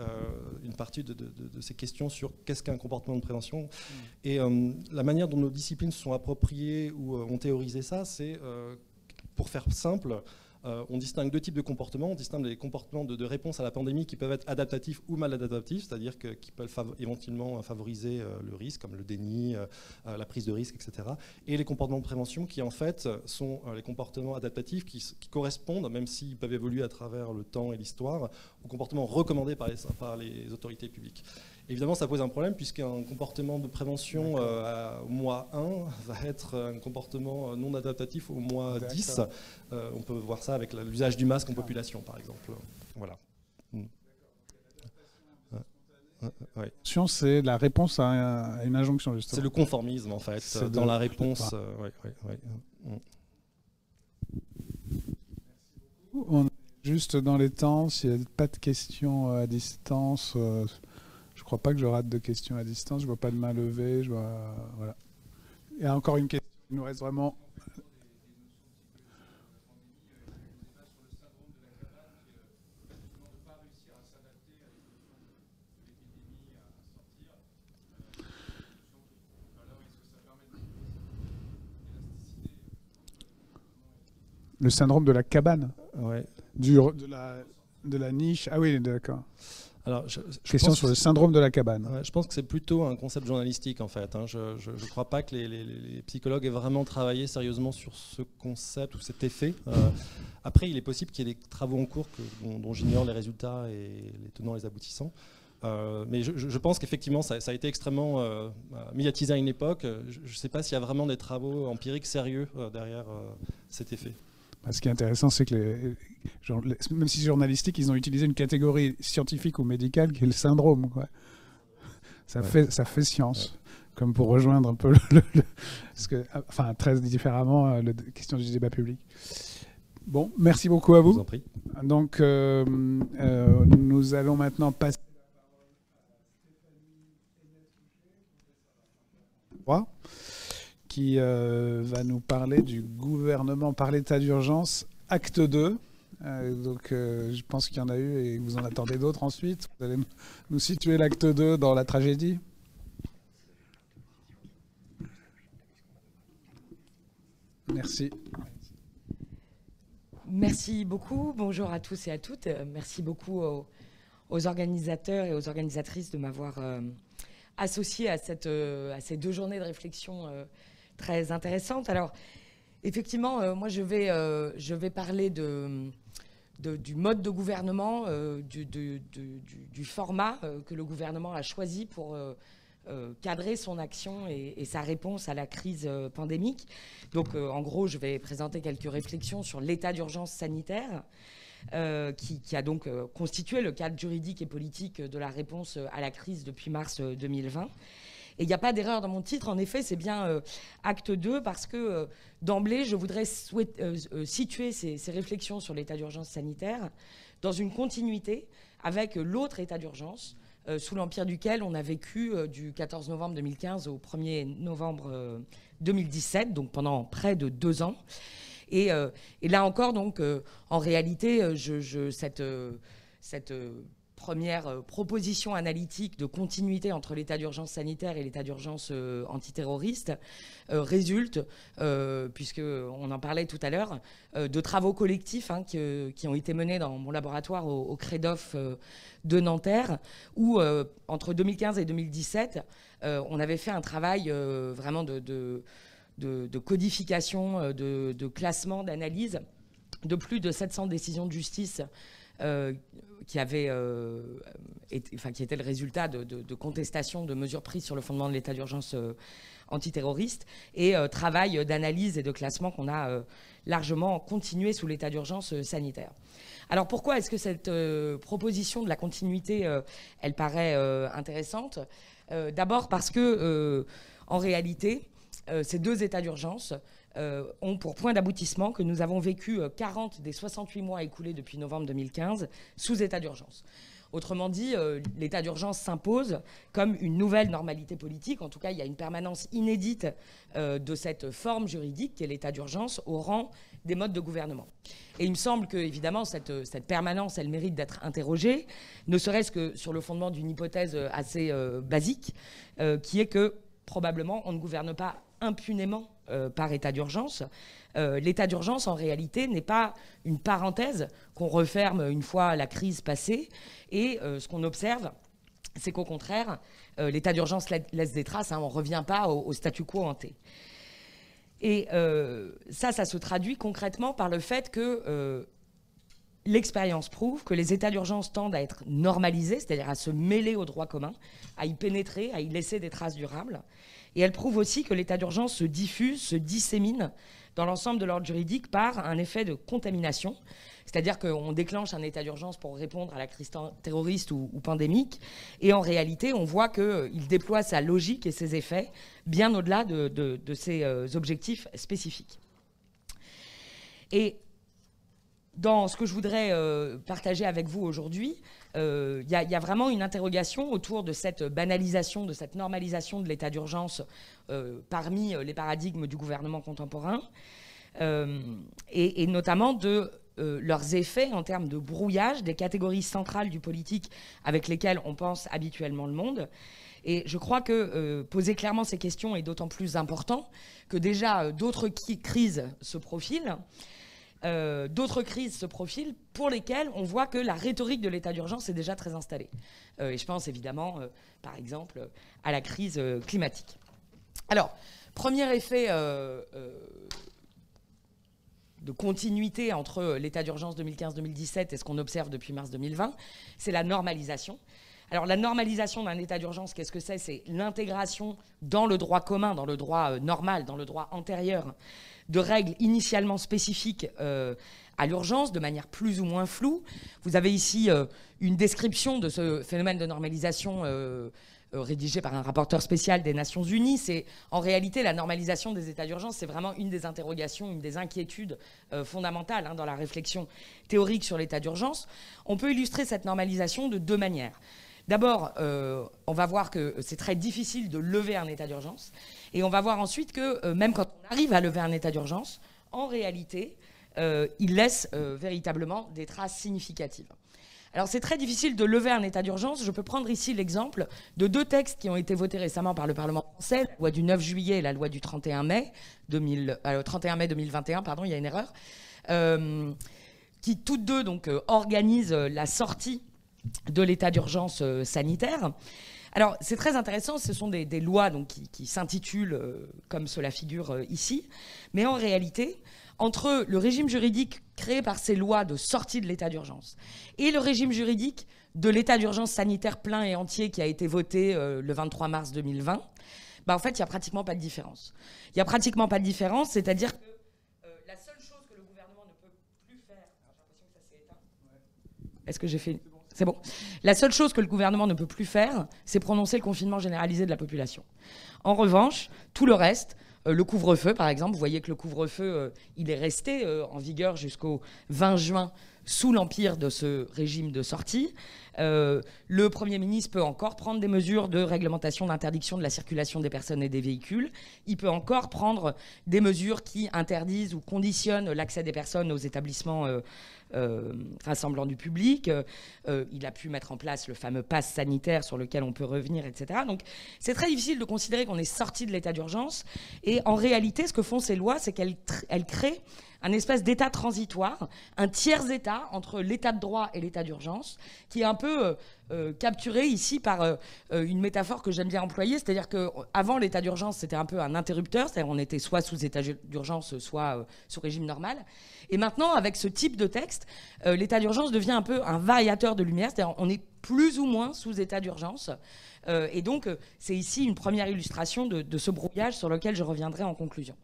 une partie de ces questions sur qu'est-ce qu'un comportement de prévention. Et la manière dont nos disciplines se sont appropriées ou ont théorisé ça, c'est, pour faire simple, on distingue deux types de comportements. On distingue les comportements de réponse à la pandémie qui peuvent être adaptatifs ou mal adaptatifs, c'est-à-dire qui peuvent éventuellement favoriser le risque, comme le déni, la prise de risque, etc. Et les comportements de prévention qui, en fait, sont les comportements adaptatifs qui correspondent, même s'ils peuvent évoluer à travers le temps et l'histoire, aux comportements recommandés par les autorités publiques. Évidemment, ça pose un problème puisqu'un comportement de prévention au mois 1 va être un comportement non adaptatif au mois 10. On peut voir ça avec l'usage du masque en population, par exemple. Voilà. C'est la réponse à une injonction, justement. C'est le conformisme, en fait, dans la réponse. On est juste dans les temps. S'il n'y a pas de questions à distance... Je ne crois pas que je rate de questions à distance. Je ne vois pas de main levée. Voilà. Il y a encore une question. Il nous reste vraiment... Le syndrome de la cabane, Ouais. de la niche. Ah oui, d'accord. Alors, je Question pense sur que le syndrome de la cabane. ouais, je pense que c'est plutôt un concept journalistique en fait. Hein. Je ne crois pas que les psychologues aient vraiment travaillé sérieusement sur ce concept ou cet effet. Après, il est possible qu'il y ait des travaux en cours dont j'ignore les résultats et les tenants et les aboutissants. Mais je pense qu'effectivement, ça a été extrêmement médiatisé à une époque. Je ne sais pas s'il y a vraiment des travaux empiriques sérieux derrière cet effet. Ce qui est intéressant, c'est que même si c'est journalistique, ils ont utilisé une catégorie scientifique ou médicale qui est le syndrome, quoi. Ça fait science. Ouais. Comme pour rejoindre un peu parce que, enfin, très différemment la question du débat public. Bon, merci beaucoup à vous. Je vous en prie. Donc, nous allons maintenant passer qui va nous parler du gouvernement par l'état d'urgence, acte 2. Donc, je pense qu'il y en a eu et vous en attendez d'autres ensuite. Vous allez nous situer l'acte 2 dans la tragédie. Merci. Merci beaucoup. Bonjour à tous et à toutes. Merci beaucoup aux organisateurs et aux organisatrices de m'avoir associé à ces 2 journées de réflexion très intéressantes. Alors, effectivement, moi, je vais parler du mode de gouvernement, du format que le gouvernement a choisi pour cadrer son action et sa réponse à la crise pandémique. Donc, en gros, je vais présenter quelques réflexions sur l'état d'urgence sanitaire qui a donc constitué le cadre juridique et politique de la réponse à la crise depuis mars 2020. Et il n'y a pas d'erreur dans mon titre. En effet, c'est bien acte 2 parce que d'emblée, je voudrais situer ces réflexions sur l'état d'urgence sanitaire dans une continuité avec l'autre état d'urgence sous l'empire duquel on a vécu du 14 novembre 2015 au 1er novembre 2017, donc pendant près de 2 ans. Et là encore, donc, en réalité, cette première proposition analytique de continuité entre l'état d'urgence sanitaire et l'état d'urgence antiterroriste résulte, puisqu'on en parlait tout à l'heure, de travaux collectifs qui ont été menés dans mon laboratoire au CREDOF de Nanterre, où entre 2015 et 2017, on avait fait un travail vraiment de codification, de classement, d'analyse de plus de 700 décisions de justice qui étaient le résultat de contestation de mesures prises sur le fondement de l'état d'urgence antiterroriste et travail d'analyse et de classement qu'on a largement continué sous l'état d'urgence sanitaire. Alors pourquoi est-ce que cette proposition de la continuité, elle paraît intéressante ? D'abord parce que, en réalité, ces 2 états d'urgence ont pour point d'aboutissement que nous avons vécu 40 des 68 mois écoulés depuis novembre 2015 sous état d'urgence. Autrement dit, l'état d'urgence s'impose comme une nouvelle normalité politique. En tout cas, il y a une permanence inédite de cette forme juridique qui est l'état d'urgence au rang des modes de gouvernement. Et il me semble que, évidemment, cette permanence, elle mérite d'être interrogée, ne serait-ce que sur le fondement d'une hypothèse assez basique, qui est que, probablement, on ne gouverne pas impunément par état d'urgence. L'état d'urgence, en réalité, n'est pas une parenthèse qu'on referme une fois la crise passée. Et ce qu'on observe, c'est qu'au contraire, l'état d'urgence laisse des traces. On ne revient pas au statu quo ante. Et ça se traduit concrètement par le fait que l'expérience prouve que les états d'urgence tendent à être normalisés, c'est-à-dire à se mêler au droit commun, à y pénétrer, à y laisser des traces durables. Et elle prouve aussi que l'état d'urgence se diffuse, se dissémine dans l'ensemble de l'ordre juridique par un effet de contamination. C'est-à-dire qu'on déclenche un état d'urgence pour répondre à la crise terroriste ou pandémique. Et en réalité, on voit qu'il déploie sa logique et ses effets bien au-delà de ses objectifs spécifiques. Et dans ce que je voudrais partager avec vous aujourd'hui, il y a vraiment une interrogation autour de cette banalisation, de cette normalisation de l'état d'urgence parmi les paradigmes du gouvernement contemporain, et notamment de leurs effets en termes de brouillage des catégories centrales du politique avec lesquelles on pense habituellement le monde. Et je crois que poser clairement ces questions est d'autant plus important que déjà d'autres crises se profilent, d'autres crises se profilent pour lesquelles on voit que la rhétorique de l'état d'urgence est déjà très installée. Et je pense évidemment, par exemple, à la crise climatique. Alors, premier effet de continuité entre l'état d'urgence 2015-2017 et ce qu'on observe depuis mars 2020, c'est la normalisation. Alors la normalisation d'un état d'urgence, qu'est-ce que c'est? C'est l'intégration dans le droit commun, dans le droit normal, dans le droit antérieur, de règles initialement spécifiques à l'urgence, de manière plus ou moins floue. Vous avez ici une description de ce phénomène de normalisation rédigé par un rapporteur spécial des Nations Unies. C'est en réalité la normalisation des états d'urgence, c'est vraiment une des interrogations, une des inquiétudes fondamentales dans la réflexion théorique sur l'état d'urgence. On peut illustrer cette normalisation de deux manières. D'abord, on va voir que c'est très difficile de lever un état d'urgence. Et on va voir ensuite que même quand on arrive à lever un état d'urgence, en réalité, il laisse véritablement des traces significatives. Alors c'est très difficile de lever un état d'urgence. Je peux prendre ici l'exemple de deux textes qui ont été votés récemment par le Parlement français, la loi du 9 juillet et la loi du 31 mai 2021, pardon, il y a une erreur, qui toutes deux donc, organisent la sortie de l'état d'urgence sanitaire. Alors c'est très intéressant, ce sont des lois donc, qui s'intitulent comme cela figure ici, mais en réalité, entre le régime juridique créé par ces lois de sortie de l'état d'urgence et le régime juridique de l'état d'urgence sanitaire plein et entier qui a été voté le 23 mars 2020, en fait, il n'y a pratiquement pas de différence. Il n'y a pratiquement pas de différence, c'est-à-dire que la seule chose que le gouvernement ne peut plus faire... Alors, j'ai l'impression que ça s'est éteint. Est-ce que j'ai fait... C'est bon. La seule chose que le gouvernement ne peut plus faire, c'est prononcer le confinement généralisé de la population. En revanche, tout le reste... le couvre-feu, par exemple, vous voyez que le couvre-feu, il est resté en vigueur jusqu'au 20 juin sous l'empire de ce régime de sortie. Le Premier ministre peut encore prendre des mesures de réglementation d'interdiction de la circulation des personnes et des véhicules. Il peut encore prendre des mesures qui interdisent ou conditionnent l'accès des personnes aux établissements rassemblant du public. Il a pu mettre en place le fameux pass sanitaire sur lequel on peut revenir, etc. Donc c'est très difficile de considérer qu'on est sorti de l'état d'urgence. Et en réalité, ce que font ces lois, c'est qu'elles créent un espèce d'état transitoire, un tiers-état entre l'état de droit et l'état d'urgence, qui est un peu capturé ici par une métaphore que j'aime bien employer, c'est-à-dire qu'avant l'état d'urgence, c'était un peu un interrupteur, c'est-à-dire on était soit sous état d'urgence, soit sous régime normal. Et maintenant, avec ce type de texte, l'état d'urgence devient un peu un variateur de lumière, c'est-à-dire on est plus ou moins sous état d'urgence. Et donc, c'est ici une première illustration de ce brouillage sur lequel je reviendrai en conclusion.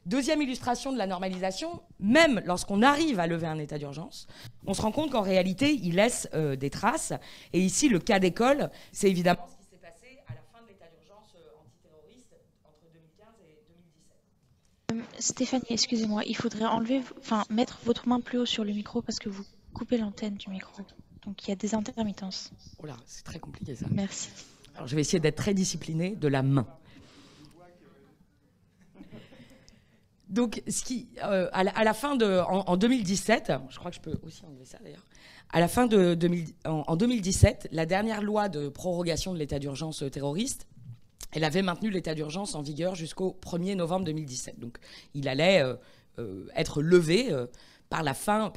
Deuxième illustration de la normalisation, même lorsqu'on arrive à lever un état d'urgence, on se rend compte qu'en réalité, il laisse des traces. Et ici, le cas d'école, c'est évidemment ce qui s'est passé à la fin de l'état d'urgence antiterroriste entre 2015 et 2017. Stéphanie, excusez-moi, il faudrait mettre votre main plus haut sur le micro parce que vous coupez l'antenne du micro. Donc il y a des intermittences. Oh là, c'est très compliqué ça. Merci. Alors je vais essayer d'être très disciplinée de la main. Donc, à la fin en 2017, je crois que je peux aussi enlever ça d'ailleurs, en 2017, la dernière loi de prorogation de l'état d'urgence terroriste, elle avait maintenu l'état d'urgence en vigueur jusqu'au 1er novembre 2017. Donc, il allait être levé par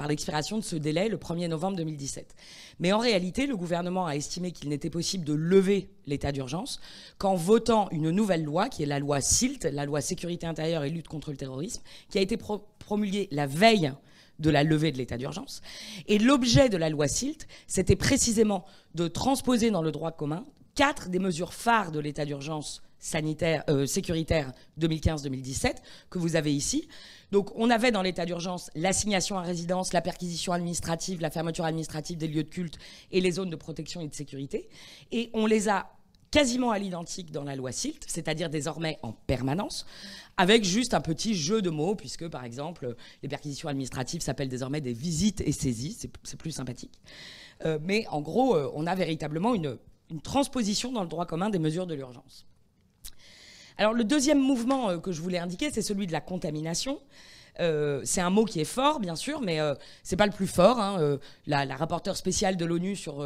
l'expiration de ce délai le 1er novembre 2017. Mais en réalité, le gouvernement a estimé qu'il n'était possible de lever l'état d'urgence qu'en votant une nouvelle loi, qui est la loi SILT, la loi sécurité intérieure et lutte contre le terrorisme, qui a été promulguée la veille de la levée de l'état d'urgence. Et l'objet de la loi SILT, c'était précisément de transposer dans le droit commun 4 des mesures phares de l'état d'urgence sanitaire, sécuritaire 2015-2017, que vous avez ici. Donc on avait dans l'état d'urgence l'assignation à résidence, la perquisition administrative, la fermeture administrative des lieux de culte et les zones de protection et de sécurité. Et on les a quasiment à l'identique dans la loi SILT, c'est-à-dire désormais en permanence, avec juste un petit jeu de mots, puisque par exemple les perquisitions administratives s'appellent désormais des visites et saisies, c'est plus sympathique. Mais en gros, on a véritablement une transposition dans le droit commun des mesures de l'urgence. Alors le deuxième mouvement que je voulais indiquer, c'est celui de la contamination. C'est un mot qui est fort, bien sûr, mais c'est pas le plus fort. Hein. La rapporteure spéciale de l'ONU sur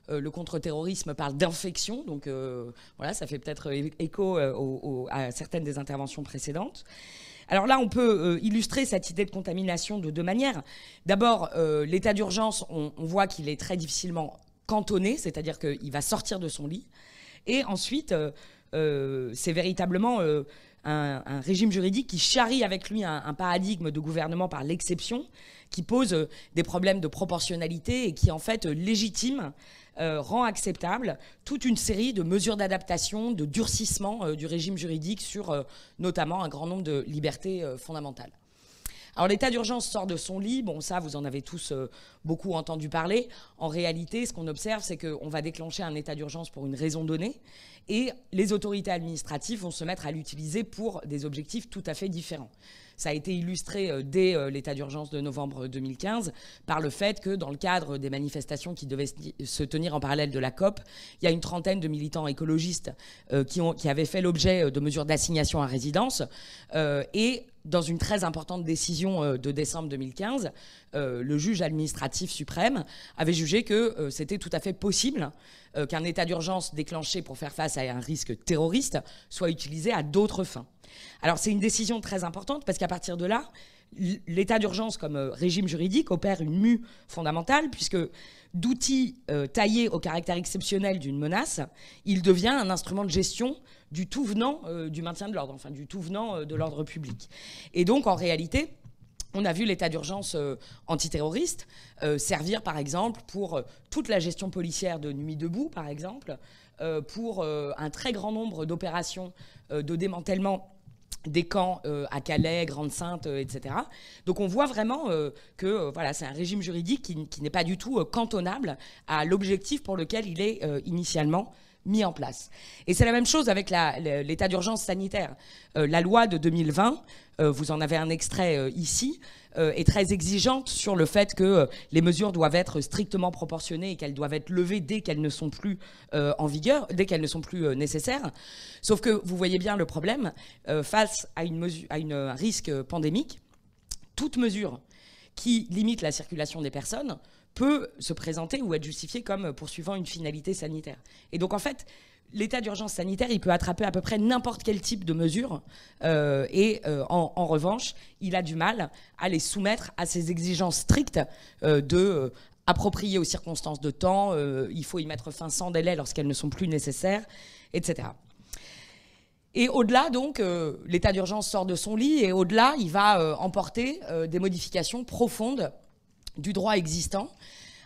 le contre-terrorisme parle d'infection, donc voilà, ça fait peut-être écho à certaines des interventions précédentes. Alors là, on peut illustrer cette idée de contamination de deux manières. D'abord, l'état d'urgence, on voit qu'il est très difficilement cantonné, c'est-à-dire qu'il va sortir de son lit. Et ensuite, c'est véritablement un régime juridique qui charrie avec lui un paradigme de gouvernement par l'exception, qui pose des problèmes de proportionnalité et qui, en fait, légitime, rend acceptable toute une série de mesures d'adaptation, de durcissement du régime juridique sur notamment un grand nombre de libertés fondamentales. Alors l'état d'urgence sort de son lit, bon ça vous en avez tous beaucoup entendu parler. En réalité, ce qu'on observe, c'est qu'on va déclencher un état d'urgence pour une raison donnée et les autorités administratives vont se mettre à l'utiliser pour des objectifs tout à fait différents. Ça a été illustré dès l'état d'urgence de novembre 2015 par le fait que dans le cadre des manifestations qui devaient se tenir en parallèle de la COP, il y a une trentaine de militants écologistes qui avaient fait l'objet de mesures d'assignation à résidence et dans une très importante décision de décembre 2015, le juge administratif suprême avait jugé que c'était tout à fait possible qu'un état d'urgence déclenché pour faire face à un risque terroriste soit utilisé à d'autres fins. Alors c'est une décision très importante parce qu'à partir de là, l'état d'urgence comme régime juridique opère une mue fondamentale puisque d'outil taillé au caractère exceptionnel d'une menace, il devient un instrument de gestion du tout venant du maintien de l'ordre, enfin du tout venant de l'ordre public. Et donc en réalité, on a vu l'état d'urgence antiterroriste servir par exemple pour toute la gestion policière de Nuit debout par exemple, pour un très grand nombre d'opérations de démantèlement des camps à Calais, Grande-Synthe, etc. Donc on voit vraiment que voilà, c'est un régime juridique qui n'est pas du tout cantonnable à l'objectif pour lequel il est initialement mis en place. Et c'est la même chose avec l'état d'urgence sanitaire. La loi de 2020, vous en avez un extrait ici, est très exigeante sur le fait que les mesures doivent être strictement proportionnées et qu'elles doivent être levées dès qu'elles ne sont plus en vigueur, dès qu'elles ne sont plus nécessaires. Sauf que vous voyez bien le problème, face à un risque pandémique, toute mesure qui limite la circulation des personnes peut se présenter ou être justifiée comme poursuivant une finalité sanitaire. Et donc en fait, l'état d'urgence sanitaire, il peut attraper à peu près n'importe quel type de mesure en revanche, il a du mal à les soumettre à ces exigences strictes appropriées aux circonstances de temps, il faut y mettre fin sans délai lorsqu'elles ne sont plus nécessaires, etc. Et au-delà, donc, l'état d'urgence sort de son lit et au-delà, il va emporter des modifications profondes du droit existant.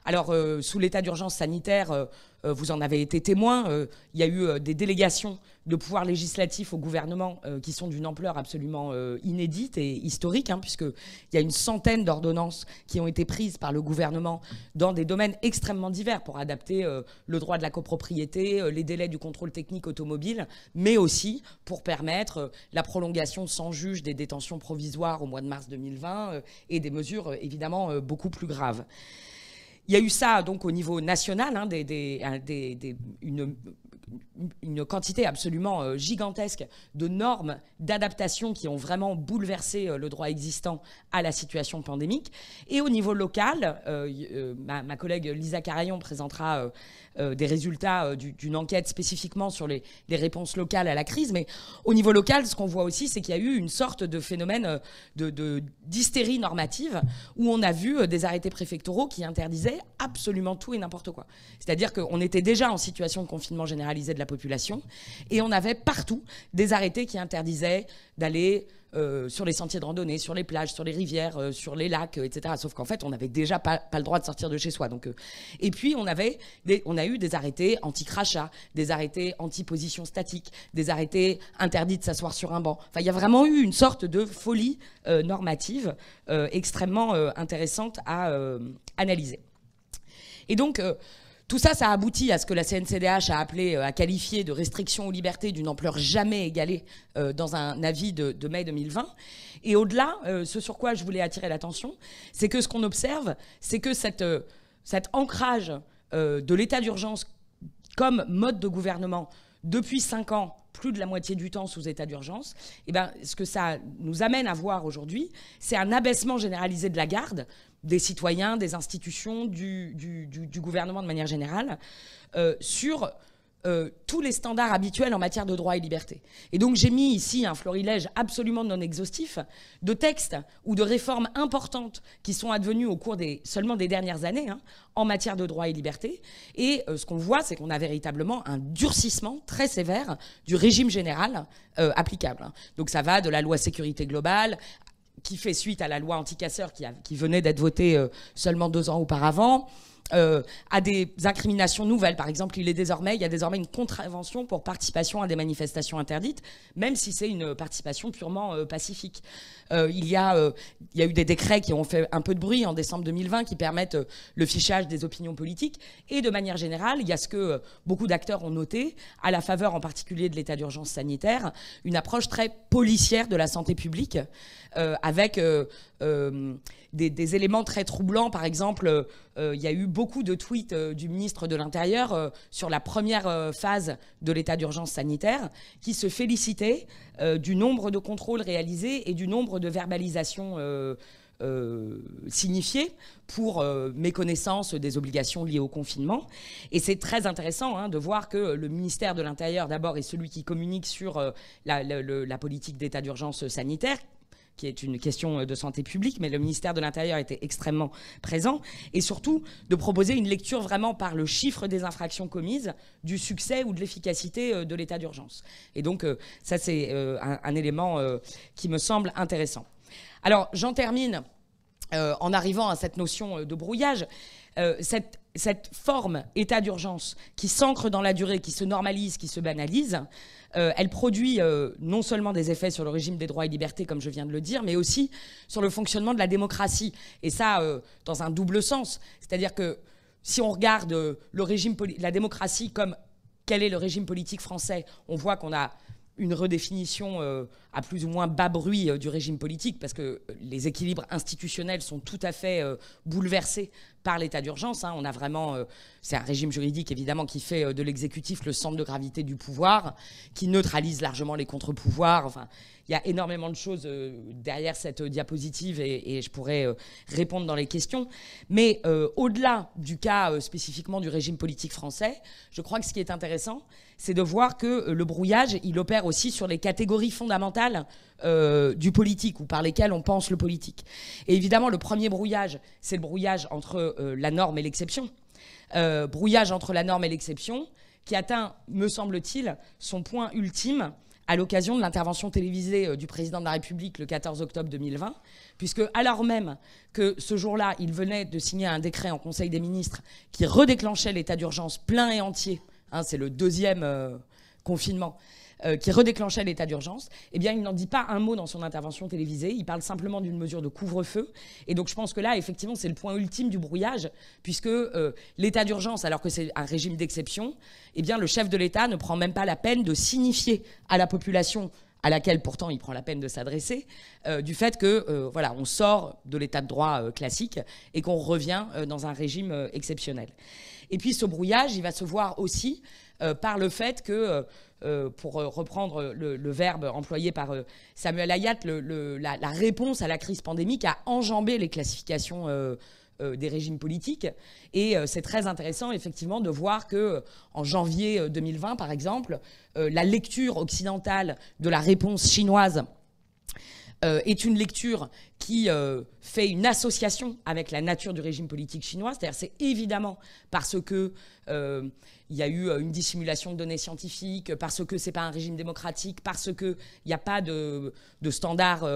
Alors, sous l'état d'urgence sanitaire, vous en avez été témoin, il y a eu des délégations de pouvoir législatif au gouvernement qui sont d'une ampleur absolument inédite et historique, hein, puisqu'il y a une centaine d'ordonnances qui ont été prises par le gouvernement dans des domaines extrêmement divers pour adapter le droit de la copropriété, les délais du contrôle technique automobile, mais aussi pour permettre la prolongation sans juge des détentions provisoires au mois de mars 2020 et des mesures évidemment beaucoup plus graves. Il y a eu ça donc au niveau national, hein, une quantité absolument gigantesque de normes d'adaptation qui ont vraiment bouleversé le droit existant à la situation pandémique. Et au niveau local, ma collègue Lisa Carayon présentera des résultats d'une enquête spécifiquement sur les réponses locales à la crise. Mais au niveau local, ce qu'on voit aussi, c'est qu'il y a eu une sorte de phénomène d'hystérie normative où on a vu des arrêtés préfectoraux qui interdisaient absolument tout et n'importe quoi. C'est-à-dire qu'on était déjà en situation de confinement généralisé de la population et on avait partout des arrêtés qui interdisaient d'aller sur les sentiers de randonnée, sur les plages, sur les rivières, sur les lacs, etc. Sauf qu'en fait, on n'avait déjà pas le droit de sortir de chez soi. Donc, et puis, on a eu des arrêtés anti-crachat, des arrêtés anti-position statique, des arrêtés interdits de s'asseoir sur un banc. Enfin, il y a vraiment eu une sorte de folie normative extrêmement intéressante à analyser. Et donc, tout ça, ça aboutit à ce que la CNCDH a qualifié de restriction aux libertés d'une ampleur jamais égalée dans un avis de mai 2020. Et au-delà, ce sur quoi je voulais attirer l'attention, c'est que ce qu'on observe, c'est que cet ancrage de l'état d'urgence comme mode de gouvernement depuis 5 ans, plus de la moitié du temps sous état d'urgence, eh ben, ce que ça nous amène à voir aujourd'hui, c'est un abaissement généralisé de la garde des citoyens, des institutions, du gouvernement de manière générale, sur tous les standards habituels en matière de droits et libertés. Et donc j'ai mis ici un florilège absolument non exhaustif de textes ou de réformes importantes qui sont advenues au cours seulement des dernières années en matière de droits et libertés. Et ce qu'on voit, c'est qu'on a véritablement un durcissement très sévère du régime général applicable. Donc ça va de la loi sécurité globale, qui fait suite à la loi anti-casseurs qui venait d'être votée seulement 2 ans auparavant, à des incriminations nouvelles. Par exemple, il y a désormais une contravention pour participation à des manifestations interdites, même si c'est une participation purement pacifique. Il y a eu des décrets qui ont fait un peu de bruit en décembre 2020 qui permettent le fichage des opinions politiques. Et de manière générale, il y a ce que beaucoup d'acteurs ont noté, à la faveur en particulier de l'état d'urgence sanitaire, une approche très policière de la santé publique, avec des éléments très troublants. Par exemple, il y a eu beaucoup de tweets du ministre de l'Intérieur sur la première phase de l'état d'urgence sanitaire qui se félicitait du nombre de contrôles réalisés et du nombre de verbalisations signifiées pour méconnaissance des obligations liées au confinement. Et c'est très intéressant de voir que le ministère de l'Intérieur, d'abord, est celui qui communique sur la politique d'état d'urgence sanitaire, qui est une question de santé publique, mais le ministère de l'Intérieur était extrêmement présent, et surtout de proposer une lecture vraiment par le chiffre des infractions commises, du succès ou de l'efficacité de l'état d'urgence. Et donc ça, c'est un élément qui me semble intéressant. Alors j'en termine en arrivant à cette notion de brouillage. Cette forme état d'urgence qui s'ancre dans la durée, qui se normalise, qui se banalise, elle produit non seulement des effets sur le régime des droits et libertés, comme je viens de le dire, mais aussi sur le fonctionnement de la démocratie. Et ça, dans un double sens. C'est-à-dire que si on regarde la démocratie comme quel est le régime politique français, on voit qu'on a une redéfinition à plus ou moins bas bruit du régime politique, parce que les équilibres institutionnels sont tout à fait bouleversés par l'état d'urgence. On a vraiment, c'est un régime juridique évidemment qui fait de l'exécutif le centre de gravité du pouvoir, qui neutralise largement les contre-pouvoirs. Enfin, il y a énormément de choses derrière cette diapositive et je pourrais répondre dans les questions. Mais au-delà du cas spécifiquement du régime politique français, je crois que ce qui est intéressant, c'est de voir que le brouillage, il opère aussi sur les catégories fondamentales du politique, ou par lesquelles on pense le politique. Et évidemment, le premier brouillage, c'est le brouillage entre la norme et l'exception. Brouillage entre la norme et l'exception, qui atteint, me semble-t-il, son point ultime à l'occasion de l'intervention télévisée du président de la République le 14 octobre 2020, puisque alors même que ce jour-là, il venait de signer un décret en Conseil des ministres qui redéclenchait l'état d'urgence plein et entier, c'est le deuxième confinement, qui redéclenchait l'état d'urgence, eh bien, il n'en dit pas un mot dans son intervention télévisée. Il parle simplement d'une mesure de couvre-feu. Et donc, je pense que là, effectivement, c'est le point ultime du brouillage, puisque l'état d'urgence, alors que c'est un régime d'exception, eh bien, le chef de l'État ne prend même pas la peine de signifier à la population, à laquelle pourtant il prend la peine de s'adresser, du fait que voilà, on sort de l'état de droit classique et qu'on revient dans un régime exceptionnel. Et puis, ce brouillage, il va se voir aussi par le fait que pour reprendre le verbe employé par Samuel Hayat, la réponse à la crise pandémique a enjambé les classifications des régimes politiques. Et c'est très intéressant, effectivement, de voir qu'en janvier 2020, par exemple, la lecture occidentale de la réponse chinoise est une lecture qui fait une association avec la nature du régime politique chinois. C'est-à-dire, c'est évidemment parce que il y a eu une dissimulation de données scientifiques, parce que c'est pas un régime démocratique, parce qu'il n'y a pas de standards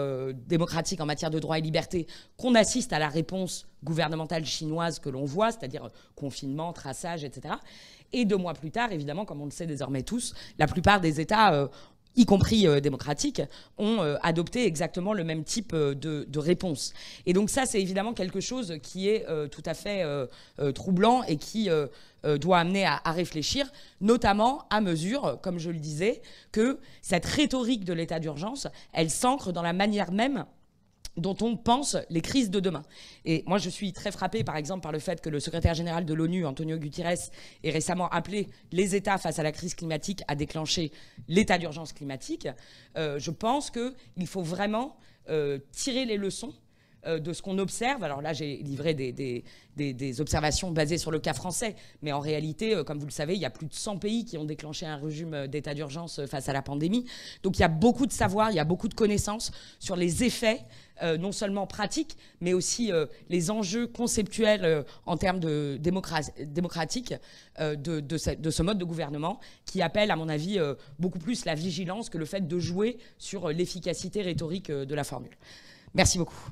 démocratiques en matière de droits et libertés, qu'on assiste à la réponse gouvernementale chinoise que l'on voit, c'est-à-dire confinement, traçage, etc. Et 2 mois plus tard, évidemment, comme on le sait désormais tous, la plupart des États y compris démocratiques, ont adopté exactement le même type de réponse. Et donc ça, c'est évidemment quelque chose qui est tout à fait troublant et qui doit amener à réfléchir, notamment à mesure, comme je le disais, que cette rhétorique de l'état d'urgence, elle s'ancre dans la manière même dont on pense les crises de demain. Et moi, je suis très frappée, par exemple, par le fait que le secrétaire général de l'ONU, Antonio Guterres, ait récemment appelé les États face à la crise climatique à déclencher l'état d'urgence climatique. Je pense qu'il faut vraiment tirer les leçons de ce qu'on observe. Alors là, j'ai livré des observations basées sur le cas français, mais en réalité, comme vous le savez, il y a plus de 100 pays qui ont déclenché un régime d'état d'urgence face à la pandémie. Donc il y a beaucoup de savoir, il y a beaucoup de connaissances sur les effets, non seulement pratiques, mais aussi les enjeux conceptuels en termes de démocratique de ce mode de gouvernement qui appelle, à mon avis, beaucoup plus la vigilance que le fait de jouer sur l'efficacité rhétorique de la formule. Merci beaucoup.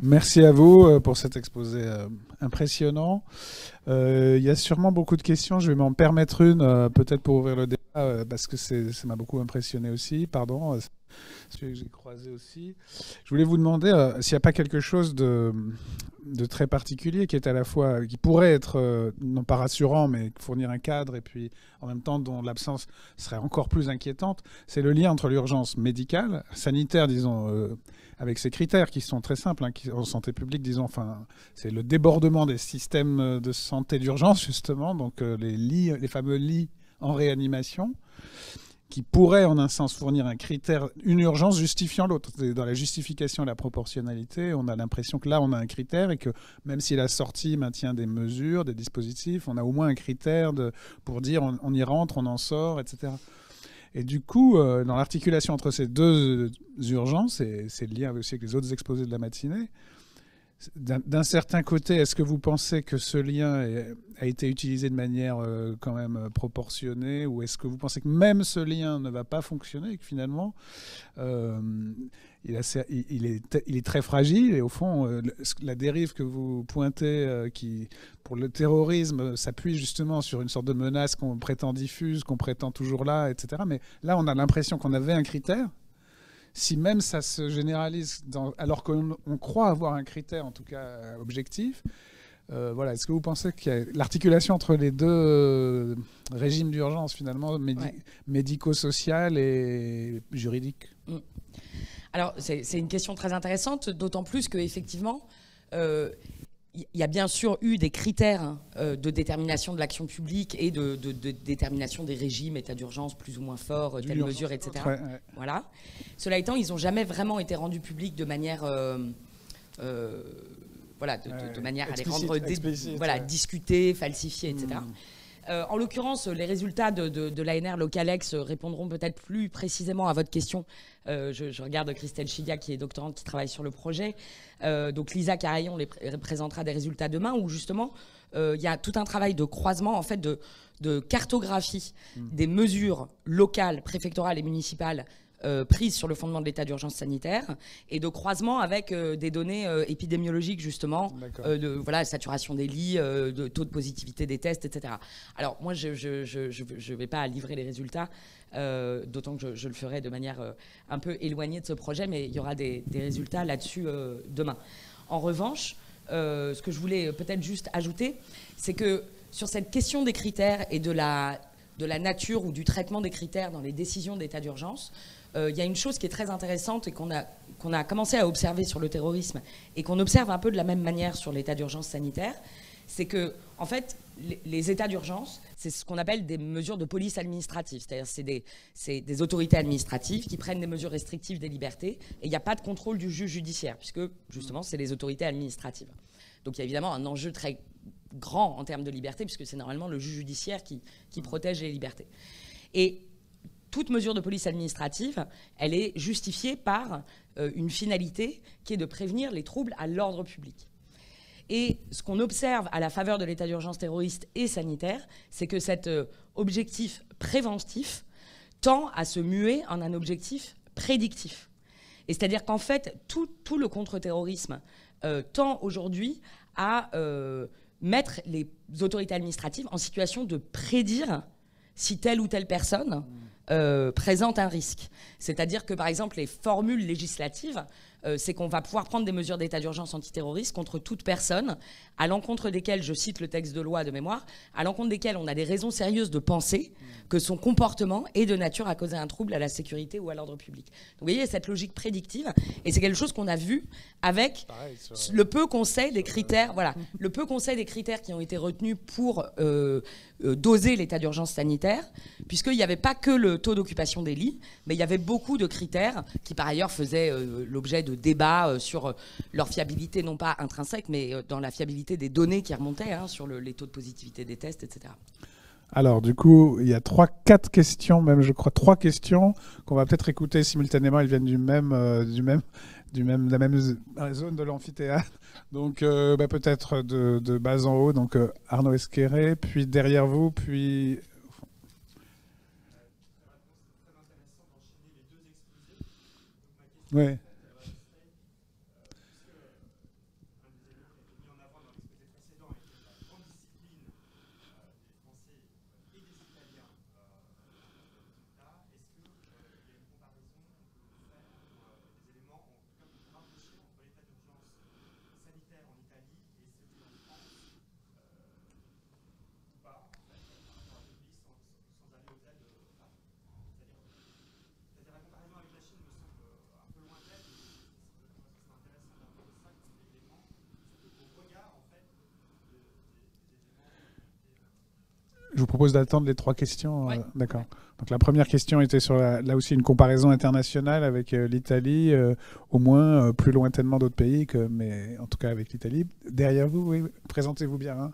Merci à vous pour cet exposé impressionnant. Il y a sûrement beaucoup de questions. Je vais m'en permettre une, peut-être pour ouvrir le débat, parce que ça m'a beaucoup impressionné aussi. Pardon, celui que j'ai croisé aussi. Je voulais vous demander s'il n'y a pas quelque chose de très particulier qui est à la fois, qui pourrait être non pas rassurant, mais fournir un cadre, et puis en même temps dont l'absence serait encore plus inquiétante. C'est le lien entre l'urgence médicale, sanitaire, disons, avec ces critères qui sont très simples, hein, en santé publique, disons, enfin, c'est le débordement des systèmes de santé d'urgence, justement, donc les fameux lits en réanimation, qui pourraient, en un sens, fournir un critère, une urgence justifiant l'autre. Dans la justification et la proportionnalité, on a l'impression que là, on a un critère et que même si la sortie maintient des mesures, des dispositifs, on a au moins un critère pour dire on y rentre, on en sort, etc. Et du coup, dans l'articulation entre ces deux urgences, et c'est le lien aussi avec les autres exposés de la matinée, d'un certain côté, est-ce que vous pensez que ce lien a été utilisé de manière quand même proportionnée, ou est-ce que vous pensez que même ce lien ne va pas fonctionner et que finalement il est très fragile, et au fond la dérive que vous pointez qui pour le terrorisme s'appuie justement sur une sorte de menace qu'on prétend diffuse, qu'on prétend toujours là, etc. Mais là on a l'impression qu'on avait un critère. Si même ça se généralise, alors qu'on croit avoir un critère, en tout cas objectif, voilà, est-ce que vous pensez qu'il y a l'articulation entre les deux régimes d'urgence, finalement, médico-social et juridique? Alors, c'est une question très intéressante, d'autant plus qu'effectivement, il y a bien sûr eu des critères de détermination de l'action publique et de détermination des régimes, état d'urgence plus ou moins fort, telle mesure, etc. Ouais. Voilà. Cela étant, ils n'ont jamais vraiment été rendus publics de manière, de manière à les rendre discutés, falsifiés, etc. En l'occurrence, les résultats de l'ANR Localex répondront peut-être plus précisément à votre question. Je regarde Christelle Chidia, qui est doctorante, qui travaille sur le projet. Donc Lisa Carayon les présentera des résultats demain, où justement, il y a tout un travail de croisement, en fait, de cartographie des mesures locales, préfectorales et municipales prises sur le fondement de l'état d'urgence sanitaire, et de croisement avec des données épidémiologiques, justement, saturation des lits, de taux de positivité des tests, etc. Alors moi, je vais pas livrer les résultats, d'autant que je le ferai de manière un peu éloignée de ce projet, mais il y aura des résultats là-dessus demain. En revanche, ce que je voulais peut-être juste ajouter, c'est que sur cette question des critères et de la nature ou du traitement des critères dans les décisions d'état d'urgence, il y a une chose qui est très intéressante et qu'on a commencé à observer sur le terrorisme, et qu'on observe un peu de la même manière sur l'état d'urgence sanitaire, c'est que, en fait, les états d'urgence, c'est ce qu'on appelle des mesures de police administrative. C'est-à-dire c'est des autorités administratives qui prennent des mesures restrictives des libertés, et il n'y a pas de contrôle du juge judiciaire, puisque, justement, c'est les autorités administratives. Donc il y a évidemment un enjeu très grand en termes de liberté, puisque c'est normalement le juge judiciaire qui protège les libertés. Et toute mesure de police administrative, elle est justifiée par une finalité qui est de prévenir les troubles à l'ordre public. Et ce qu'on observe à la faveur de l'état d'urgence terroriste et sanitaire, c'est que cet objectif préventif tend à se muer en un objectif prédictif. Et c'est-à-dire qu'en fait, tout le contre-terrorisme tend aujourd'hui à mettre les autorités administratives en situation de prédire si telle ou telle personne présente un risque. C'est-à-dire que, par exemple, les formules législatives c'est qu'on va pouvoir prendre des mesures d'état d'urgence antiterroriste contre toute personne à l'encontre desquelles, je cite le texte de loi de mémoire, à l'encontre desquelles on a des raisons sérieuses de penser que son comportement est de nature à causer un trouble à la sécurité ou à l'ordre public. Donc vous voyez, cette logique prédictive, et c'est quelque chose qu'on a vu avec le peu qu'on sait des critères, voilà, le peu qu'on sait des critères qui ont été retenus pour doser l'état d'urgence sanitaire, puisqu'il n'y avait pas que le taux d'occupation des lits, mais il y avait beaucoup de critères qui par ailleurs faisaient l'objet de débats sur leur fiabilité, non pas intrinsèque, mais dans la fiabilité des données qui remontaient sur les taux de positivité des tests, etc. Alors, du coup, il y a 4 questions, même je crois 3 questions qu'on va peut-être écouter simultanément. Elles viennent de la même zone de l'amphithéâtre. Donc, peut-être de bas en haut. Donc, Arnaud Esqueré, puis derrière vous, puis... Oui. Je vous propose d'attendre les 3 questions. Ouais. D'accord. Donc la première question était sur là aussi une comparaison internationale avec l'Italie, au moins plus lointainement d'autres pays, mais en tout cas avec l'Italie. Derrière vous, oui, présentez-vous bien. Hein.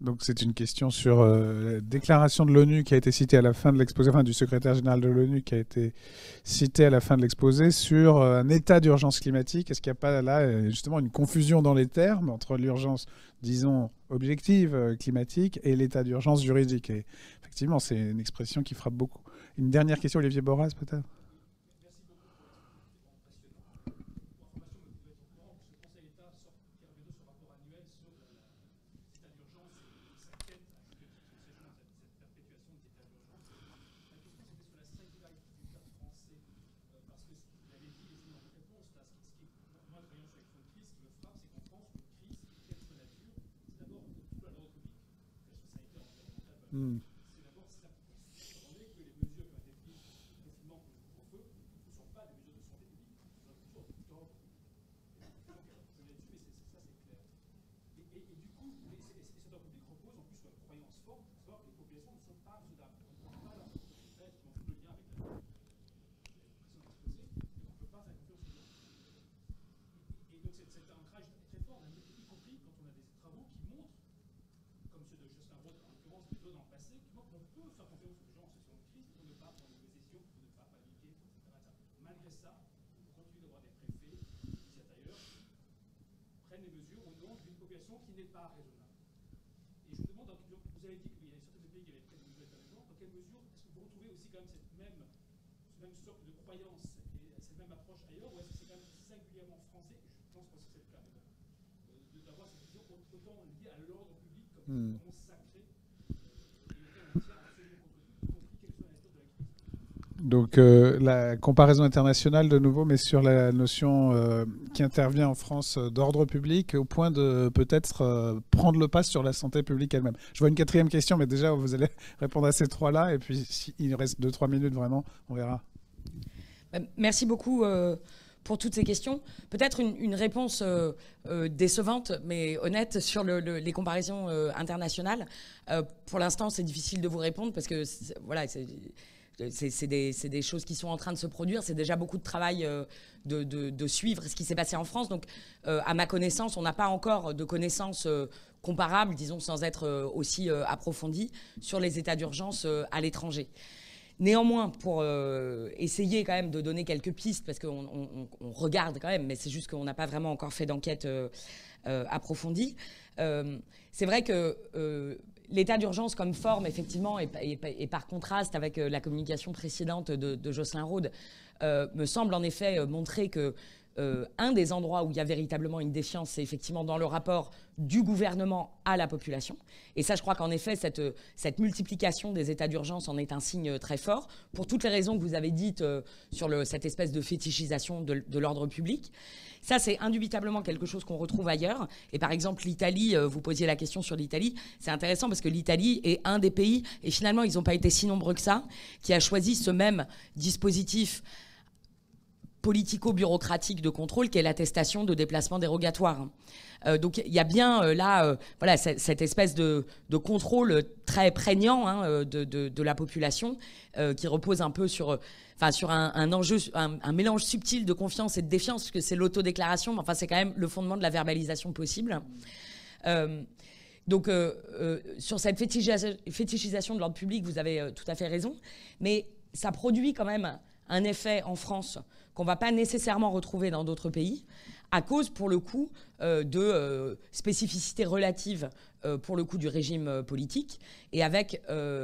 Donc c'est une question sur la déclaration de l'ONU qui a été citée à la fin de l'exposé, enfin du secrétaire général de l'ONU qui a été citée à la fin de l'exposé sur un état d'urgence climatique. Est-ce qu'il n'y a pas là justement une confusion dans les termes entre l'urgence, disons, objective climatique et l'état d'urgence juridique? Et effectivement, c'est une expression qui frappe beaucoup. Une dernière question, Olivier Borras, peut-être? Donc la comparaison internationale de nouveau, mais sur la notion qui intervient en France d'ordre public, au point de peut-être prendre le pas sur la santé publique elle-même. Je vois une quatrième question, mais déjà vous allez répondre à ces trois-là, et puis s'il reste 2-3 minutes vraiment, on verra. Merci beaucoup pour toutes ces questions. Peut-être une réponse décevante, mais honnête sur les comparaisons internationales. Pour l'instant, c'est difficile de vous répondre parce que voilà, c'est des choses qui sont en train de se produire. C'est déjà beaucoup de travail de suivre ce qui s'est passé en France. Donc, à ma connaissance, on n'a pas encore de connaissances comparables, disons, sans être aussi approfondies, sur les états d'urgence à l'étranger. Néanmoins, pour essayer quand même de donner quelques pistes, parce qu'on regarde quand même, mais c'est juste qu'on n'a pas vraiment encore fait d'enquête approfondie, c'est vrai que l'état d'urgence comme forme, effectivement, et par contraste avec la communication précédente de Jocelyn Raude, me semble en effet montrer que un des endroits où il y a véritablement une défiance, c'est effectivement dans le rapport du gouvernement à la population. Et ça, je crois qu'en effet, cette multiplication des états d'urgence en est un signe très fort, pour toutes les raisons que vous avez dites sur cette espèce de fétichisation de l'ordre public. Ça, c'est indubitablement quelque chose qu'on retrouve ailleurs. Et par exemple, l'Italie, vous posiez la question sur l'Italie, c'est intéressant parce que l'Italie est un des pays, et finalement, ils n'ont pas été si nombreux que ça, qui a choisi ce même dispositif politico-bureaucratique de contrôle qu'est l'attestation de déplacement dérogatoire. Donc il y a bien là voilà, cette espèce de contrôle très prégnant de la population qui repose un peu sur un enjeu, un mélange subtil de confiance et de défiance, parce que c'est l'autodéclaration, mais enfin c'est quand même le fondement de la verbalisation possible. Donc sur cette fétichisation de l'ordre public, vous avez tout à fait raison, mais ça produit quand même un effet en France qu'on ne va pas nécessairement retrouver dans d'autres pays, à cause, pour le coup, de spécificités relatives, pour le coup, du régime politique, et avec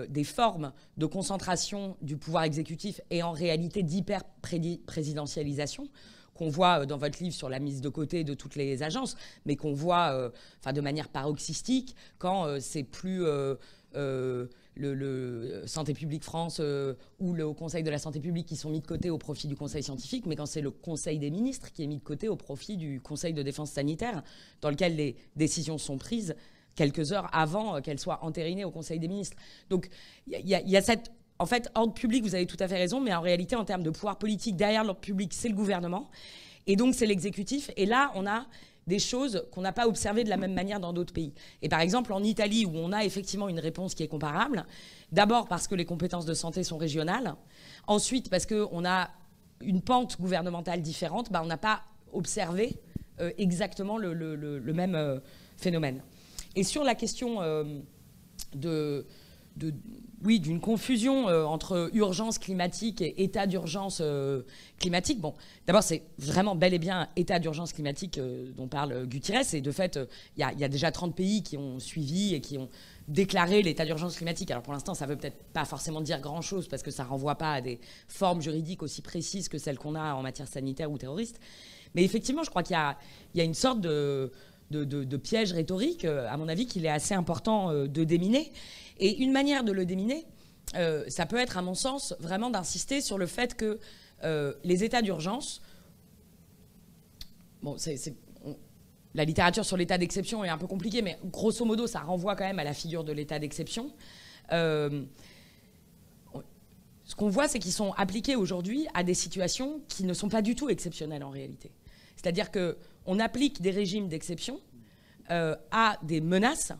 des formes de concentration du pouvoir exécutif et en réalité d'hyper-présidentialisation qu'on voit dans votre livre sur la mise de côté de toutes les agences, mais qu'on voit de manière paroxystique quand c'est plus le Santé publique France ou le Conseil de la santé publique qui sont mis de côté au profit du Conseil scientifique, mais quand c'est le Conseil des ministres qui est mis de côté au profit du Conseil de défense sanitaire, dans lequel les décisions sont prises quelques heures avant qu'elles soient entérinées au Conseil des ministres. Donc il y a cette... En fait, ordre public, vous avez tout à fait raison, mais en réalité, en termes de pouvoir politique, derrière l'ordre public, c'est le gouvernement, et donc c'est l'exécutif. Et là, on a des choses qu'on n'a pas observées de la même manière dans d'autres pays. Et par exemple, en Italie, où on a effectivement une réponse qui est comparable, d'abord parce que les compétences de santé sont régionales, ensuite parce qu'on a une pente gouvernementale différente, on n'a pas observé exactement le même phénomène. Et sur la question d'une confusion entre urgence climatique et état d'urgence climatique. Bon, d'abord, c'est vraiment bel et bien état d'urgence climatique dont parle Guterres. Et de fait, il y a déjà 30 pays qui ont suivi et qui ont déclaré l'état d'urgence climatique. Alors pour l'instant, ça ne veut peut-être pas forcément dire grand-chose parce que ça ne renvoie pas à des formes juridiques aussi précises que celles qu'on a en matière sanitaire ou terroriste. Mais effectivement, je crois qu'il y a une sorte de piège rhétorique, à mon avis, qu'il est assez important de déminer. Et une manière de le déminer, ça peut être, à mon sens, vraiment d'insister sur le fait que les états d'urgence... Bon, la littérature sur l'état d'exception est un peu compliquée, mais grosso modo, ça renvoie quand même à la figure de l'état d'exception. Ce qu'on voit, c'est qu'ils sont appliqués aujourd'hui à des situations qui ne sont pas du tout exceptionnelles en réalité. C'est-à-dire qu'on applique des régimes d'exception à des menaces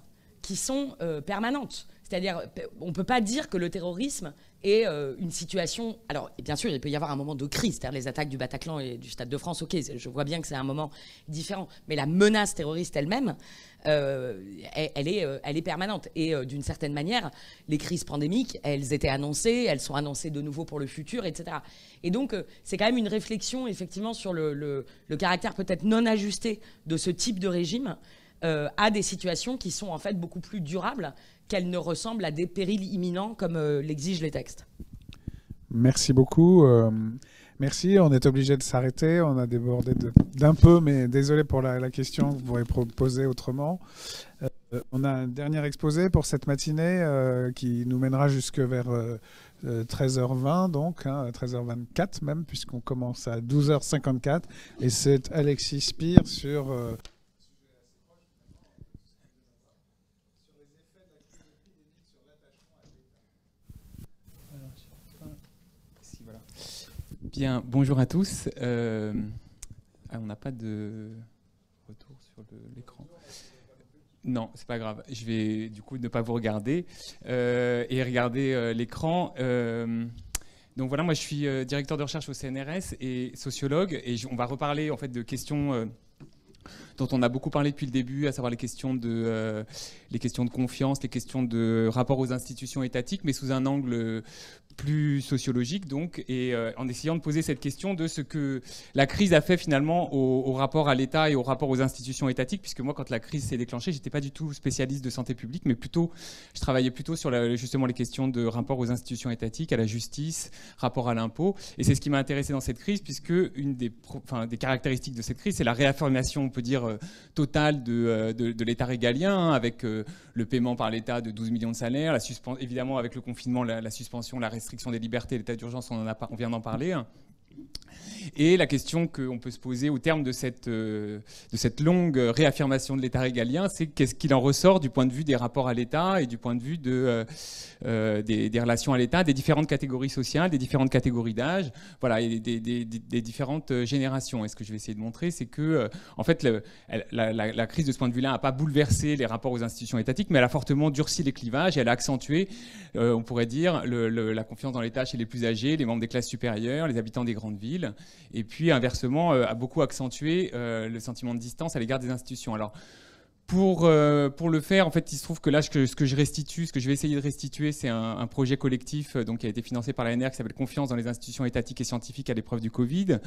qui sont permanentes. C'est-à-dire, on ne peut pas dire que le terrorisme est une situation... Alors, bien sûr, il peut y avoir un moment de crise, c'est-à-dire les attaques du Bataclan et du Stade de France, ok, je vois bien que c'est un moment différent, mais la menace terroriste elle-même, elle est permanente. Et d'une certaine manière, les crises pandémiques, elles étaient annoncées, elles sont annoncées de nouveau pour le futur, etc. Et donc, c'est quand même une réflexion, effectivement, sur le caractère peut-être non ajusté de ce type de régime à des situations qui sont en fait beaucoup plus durables qu'elles ne ressemblent à des périls imminents comme l'exigent les textes. Merci beaucoup. Merci, on est obligé de s'arrêter. On a débordé d'un peu, mais désolé pour la question que vous pourrez poser autrement. On a un dernier exposé pour cette matinée qui nous mènera jusque vers 13h20, donc 13h24 même, puisqu'on commence à 12h54. Et c'est Alexis Spire sur... Bien, bonjour à tous. On n'a pas de retour sur l'écran. Non, c'est pas grave. Je vais du coup ne pas vous regarder et regarder l'écran. Donc voilà, moi je suis directeur de recherche au CNRS et sociologue, et on va reparler en fait de questions dont on a beaucoup parlé depuis le début, à savoir les questions de confiance, les questions de rapport aux institutions étatiques, mais sous un angle plus sociologique, donc, et en essayant de poser cette question de ce que la crise a fait finalement au rapport à l'État et au rapport aux institutions étatiques, puisque moi, quand la crise s'est déclenchée, j'étais pas du tout spécialiste de santé publique, mais plutôt, je travaillais plutôt sur justement les questions de rapport aux institutions étatiques, à la justice, rapport à l'impôt, et c'est ce qui m'a intéressé dans cette crise, puisque une des caractéristiques de cette crise, c'est la réaffirmation, on peut dire, totale de l'État régalien, avec le paiement par l'État de 12 millions de salaires, évidemment avec le confinement, la suspension, la restriction des libertés, l'état d'urgence, on vient d'en parler. Et la question qu'on peut se poser au terme de cette longue réaffirmation de l'État régalien, c'est qu'est-ce qu'il en ressort du point de vue des rapports à l'État et du point de vue des relations à l'État, des différentes catégories sociales, des différentes catégories d'âge, voilà, et des différentes générations. Et ce que je vais essayer de montrer, c'est que en fait, la crise de ce point de vue-là n'a pas bouleversé les rapports aux institutions étatiques, mais elle a fortement durci les clivages, et elle a accentué, on pourrait dire, la confiance dans l'État chez les plus âgés, les membres des classes supérieures, les habitants des grandes villes. Et puis, inversement, a beaucoup accentué le sentiment de distance à l'égard des institutions. Alors, pour le faire, en fait, il se trouve que là, ce que je vais essayer de restituer, c'est un projet collectif donc, qui a été financé par l'ANR, qui s'appelle « Confiance dans les institutions étatiques et scientifiques à l'épreuve du Covid »,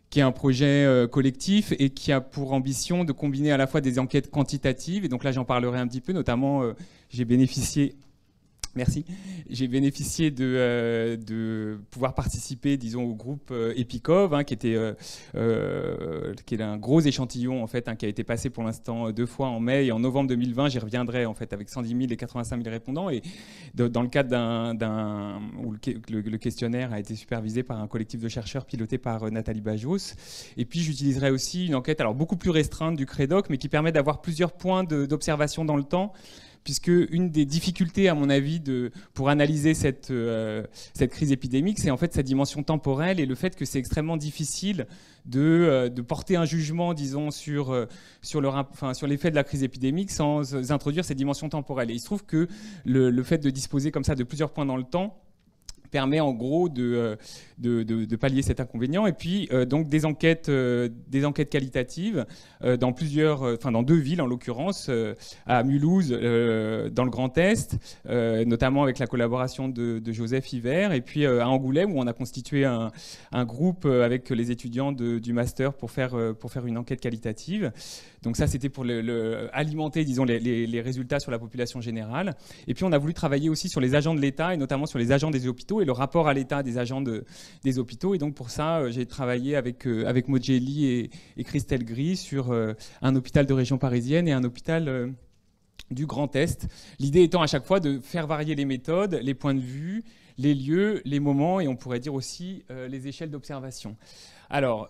qui est un projet collectif et qui a pour ambition de combiner à la fois des enquêtes quantitatives, et donc là, j'en parlerai un petit peu, notamment, j'ai bénéficié... Merci. J'ai bénéficié de pouvoir participer, disons, au groupe EPICOV, qui est un gros échantillon en fait, qui a été passé pour l'instant 2 fois en mai et en novembre 2020. J'y reviendrai en fait avec 110 000 et 85 000 répondants, et dans le cadre où le questionnaire a été supervisé par un collectif de chercheurs piloté par Nathalie Bajos. Et puis j'utiliserai aussi une enquête alors beaucoup plus restreinte du CREDOC, mais qui permet d'avoir plusieurs points d'observation dans le temps, puisque une des difficultés, à mon avis, pour analyser cette crise épidémique, c'est en fait sa dimension temporelle et le fait que c'est extrêmement difficile de porter un jugement, disons, sur l'effet de la crise épidémique sans introduire cette dimension temporelle. Et il se trouve que le fait de disposer comme ça de plusieurs points dans le temps permet en gros de pallier cet inconvénient. Et puis donc des enquêtes qualitatives dans 2 villes en l'occurrence, à Mulhouse, dans le Grand Est, notamment avec la collaboration de Joseph Hiver, et puis à Angoulême où on a constitué un groupe avec les étudiants du master pour faire une enquête qualitative. Donc ça, c'était pour alimenter, disons, les résultats sur la population générale. Et puis on a voulu travailler aussi sur les agents de l'État et notamment sur les agents des hôpitaux et le rapport à l'État des agents des hôpitaux. Et donc pour ça, j'ai travaillé avec Maud Gély et Christelle Gris sur un hôpital de région parisienne et un hôpital du Grand Est. L'idée étant à chaque fois de faire varier les méthodes, les points de vue, les lieux, les moments et on pourrait dire aussi les échelles d'observation. Alors,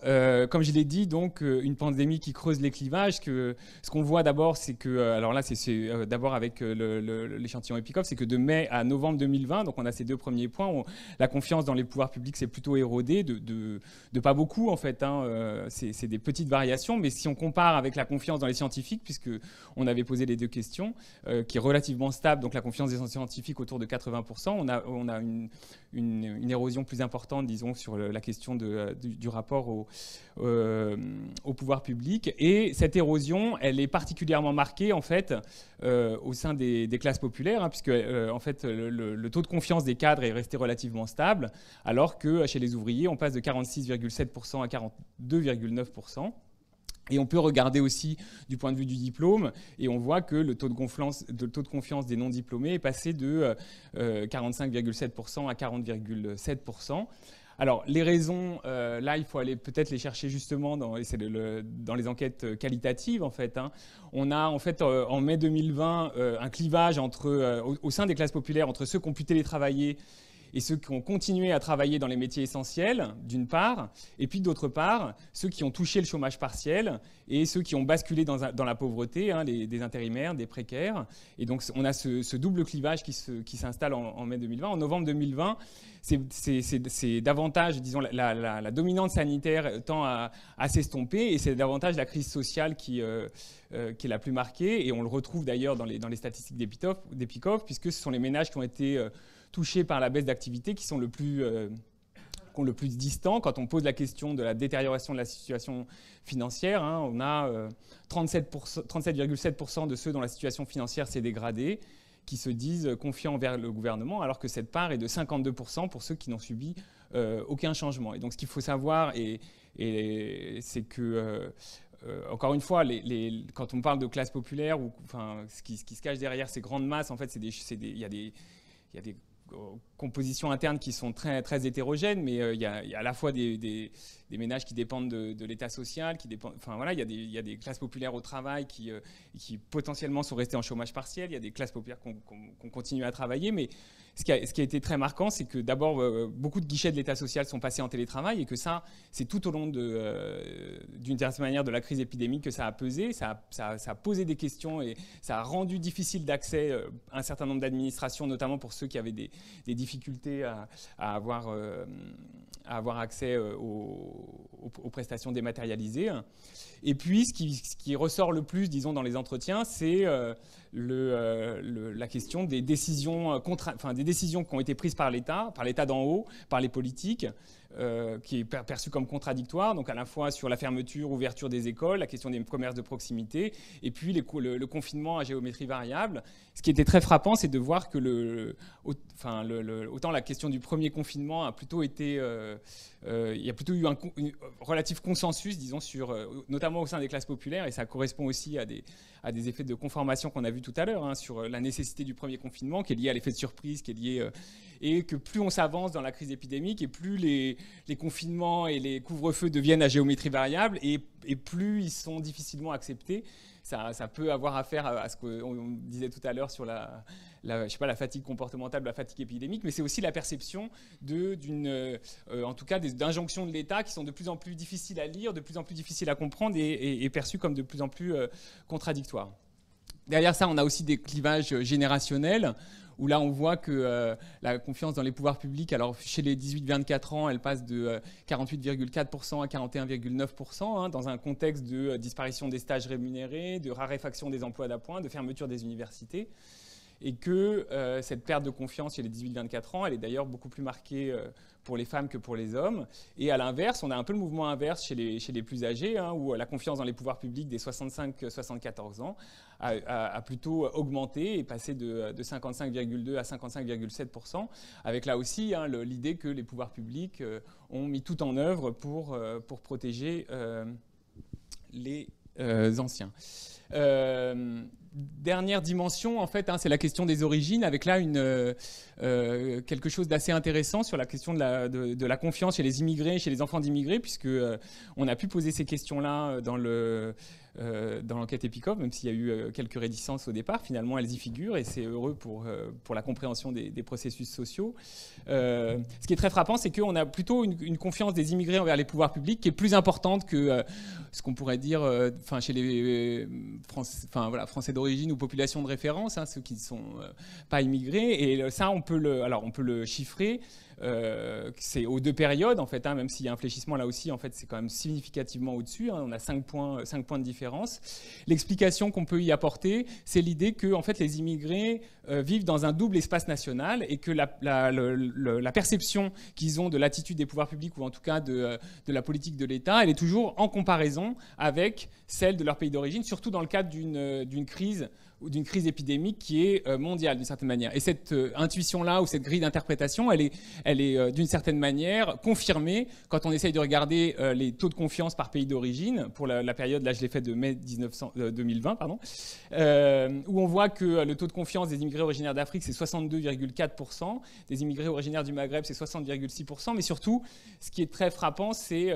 comme je l'ai dit, donc une pandémie qui creuse les clivages. Ce qu'on voit d'abord, c'est que, alors là, c'est d'abord avec l'échantillon EPICOV, c'est que de mai à novembre 2020, donc on a ces 2 premiers points, la confiance dans les pouvoirs publics s'est plutôt érodée, de pas beaucoup en fait. C'est des petites variations, mais si on compare avec la confiance dans les scientifiques, puisque on avait posé les 2 questions, qui est relativement stable, donc la confiance des scientifiques autour de 80%, on a une érosion plus importante, disons, sur la question du rapport au pouvoir public. Et cette érosion, elle est particulièrement marquée en fait au sein des classes populaires, puisque en fait le taux de confiance des cadres est resté relativement stable, alors que chez les ouvriers, on passe de 46,7% à 42,9%. Et on peut regarder aussi du point de vue du diplôme, et on voit que le taux de confiance des non-diplômés est passé de 45,7% à 40,7%. Alors, les raisons, là, il faut aller peut-être les chercher justement dans les enquêtes qualitatives, en fait. Hein. On a, en fait, en mai 2020, un clivage au sein des classes populaires entre ceux qui ont pu télétravailler et ceux qui ont continué à travailler dans les métiers essentiels, d'une part, et puis d'autre part, ceux qui ont touché le chômage partiel et ceux qui ont basculé dans la pauvreté, hein, des intérimaires, des précaires. Et donc, on a ce double clivage qui s'installe en mai 2020. En novembre 2020, c'est davantage, disons, la dominante sanitaire tend à s'estomper, et c'est davantage la crise sociale qui est la plus marquée. Et on le retrouve d'ailleurs dans les statistiques d'Epicov, puisque ce sont les ménages qui ont été touchés par la baisse d'activité qui sont le plus distant. Quand on pose la question de la détérioration de la situation financière, hein, on a 37,7% de ceux dont la situation financière s'est dégradée qui se disent confiants envers le gouvernement, alors que cette part est de 52% pour ceux qui n'ont subi aucun changement. Et donc ce qu'il faut savoir, c'est que encore une fois, quand on parle de classe populaire, ce qui se cache derrière ces grandes masses, en fait, il y a des compositions internes qui sont très, très hétérogènes, mais il y a à la fois des ménages qui dépendent de l'État social, voilà, il y a des classes populaires au travail qui potentiellement sont restées en chômage partiel, il y a des classes populaires qui ont continué à travailler, mais ce qui a été très marquant, c'est que d'abord, beaucoup de guichets de l'État social sont passés en télétravail, et que ça, c'est tout au long d'une certaine manière de la crise épidémique que ça a pesé, ça a posé des questions, et ça a rendu difficile d'accès à un certain nombre d'administrations, notamment pour ceux qui avaient des difficultés à avoir accès aux prestations dématérialisées. Et puis, ce qui ressort le plus, disons, dans les entretiens, c'est la question des décisions, des décisions qui ont été prises par l'État d'en haut, par les politiques, qui est perçue comme contradictoire, donc à la fois sur la fermeture, ouverture des écoles, la question des commerces de proximité, et puis le confinement à géométrie variable. Ce qui était très frappant, c'est de voir que autant la question du premier confinement a plutôt été... il y a plutôt eu un relatif consensus, disons, notamment au sein des classes populaires, et ça correspond aussi à des effets de conformation qu'on a vu tout à l'heure, hein, sur la nécessité du premier confinement, qui est lié à l'effet de surprise, qui est lié... et que plus on s'avance dans la crise épidémique, et plus les confinements et les couvre-feux deviennent à géométrie variable, et plus ils sont difficilement acceptés. Ça peut avoir affaire à ce qu'on disait tout à l'heure sur la fatigue comportementale, la fatigue épidémique, mais c'est aussi la perception en tout cas d'injonctions de l'État qui sont de plus en plus difficiles à lire, de plus en plus difficiles à comprendre, et perçues comme de plus en plus contradictoires. Derrière ça, on a aussi des clivages générationnels, où là, on voit que la confiance dans les pouvoirs publics, alors chez les 18-24 ans, elle passe de 48,4% à 41,9%, hein, dans un contexte de disparition des stages rémunérés, de raréfaction des emplois d'appoint, de fermeture des universités. Et que cette perte de confiance chez les 18-24 ans, elle est d'ailleurs beaucoup plus marquée pour les femmes que pour les hommes. Et à l'inverse, on a un peu le mouvement inverse chez les plus âgés, hein, où la confiance dans les pouvoirs publics des 65-74 ans a plutôt augmenté et passé de 55,2 à 55,7%, avec là aussi, hein, l'idée que les pouvoirs publics ont mis tout en œuvre pour protéger les anciens. Dernière dimension, en fait, hein, c'est la question des origines, avec là quelque chose d'assez intéressant sur la question de la confiance chez les immigrés, chez les enfants d'immigrés, puisque on a pu poser ces questions-là dans l'enquête Epicov, même s'il y a eu quelques réticences au départ. Finalement, elles y figurent, et c'est heureux pour la compréhension des processus sociaux. Ce qui est très frappant, c'est qu'on a plutôt une confiance des immigrés envers les pouvoirs publics qui est plus importante que ce qu'on pourrait dire chez les Français d'origine ou population de référence, hein, ceux qui ne sont pas immigrés. Et ça, on peut le chiffrer. C'est aux deux périodes, en fait, hein, même s'il y a un fléchissement là aussi, en fait, c'est quand même significativement au-dessus, hein, on a 5 points de différence. L'explication qu'on peut y apporter, c'est l'idée que, en fait, les immigrés vivent dans un double espace national, et que la perception qu'ils ont de l'attitude des pouvoirs publics, ou en tout cas de la politique de l'État, elle est toujours en comparaison avec celle de leur pays d'origine, surtout dans le cadre d'une crise d'une crise épidémique qui est mondiale d'une certaine manière. Et cette intuition-là ou cette grille d'interprétation, elle est d'une certaine manière confirmée quand on essaye de regarder les taux de confiance par pays d'origine pour la période, là je l'ai fait de mai 2020, pardon, où on voit que le taux de confiance des immigrés originaires d'Afrique c'est 62,4%, des immigrés originaires du Maghreb c'est 60,6%, mais surtout ce qui est très frappant c'est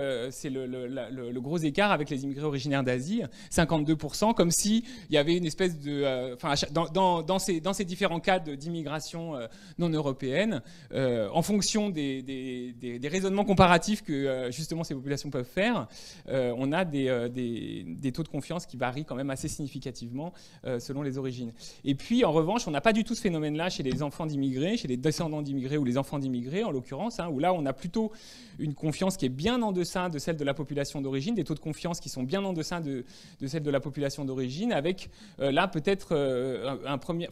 le gros écart avec les immigrés originaires d'Asie, 52%, comme s'il y avait une espèce de dans ces différents cas d'immigration non européenne, en fonction des raisonnements comparatifs que justement ces populations peuvent faire, on a des taux de confiance qui varient quand même assez significativement selon les origines. Et puis en revanche, on n'a pas du tout ce phénomène-là chez les enfants d'immigrés, chez les descendants d'immigrés ou les enfants d'immigrés en l'occurrence, où là on a plutôt une confiance qui est bien en deçà de celle de la population d'origine, des taux de confiance qui sont bien en deçà de celle de la population d'origine, avec là peut-être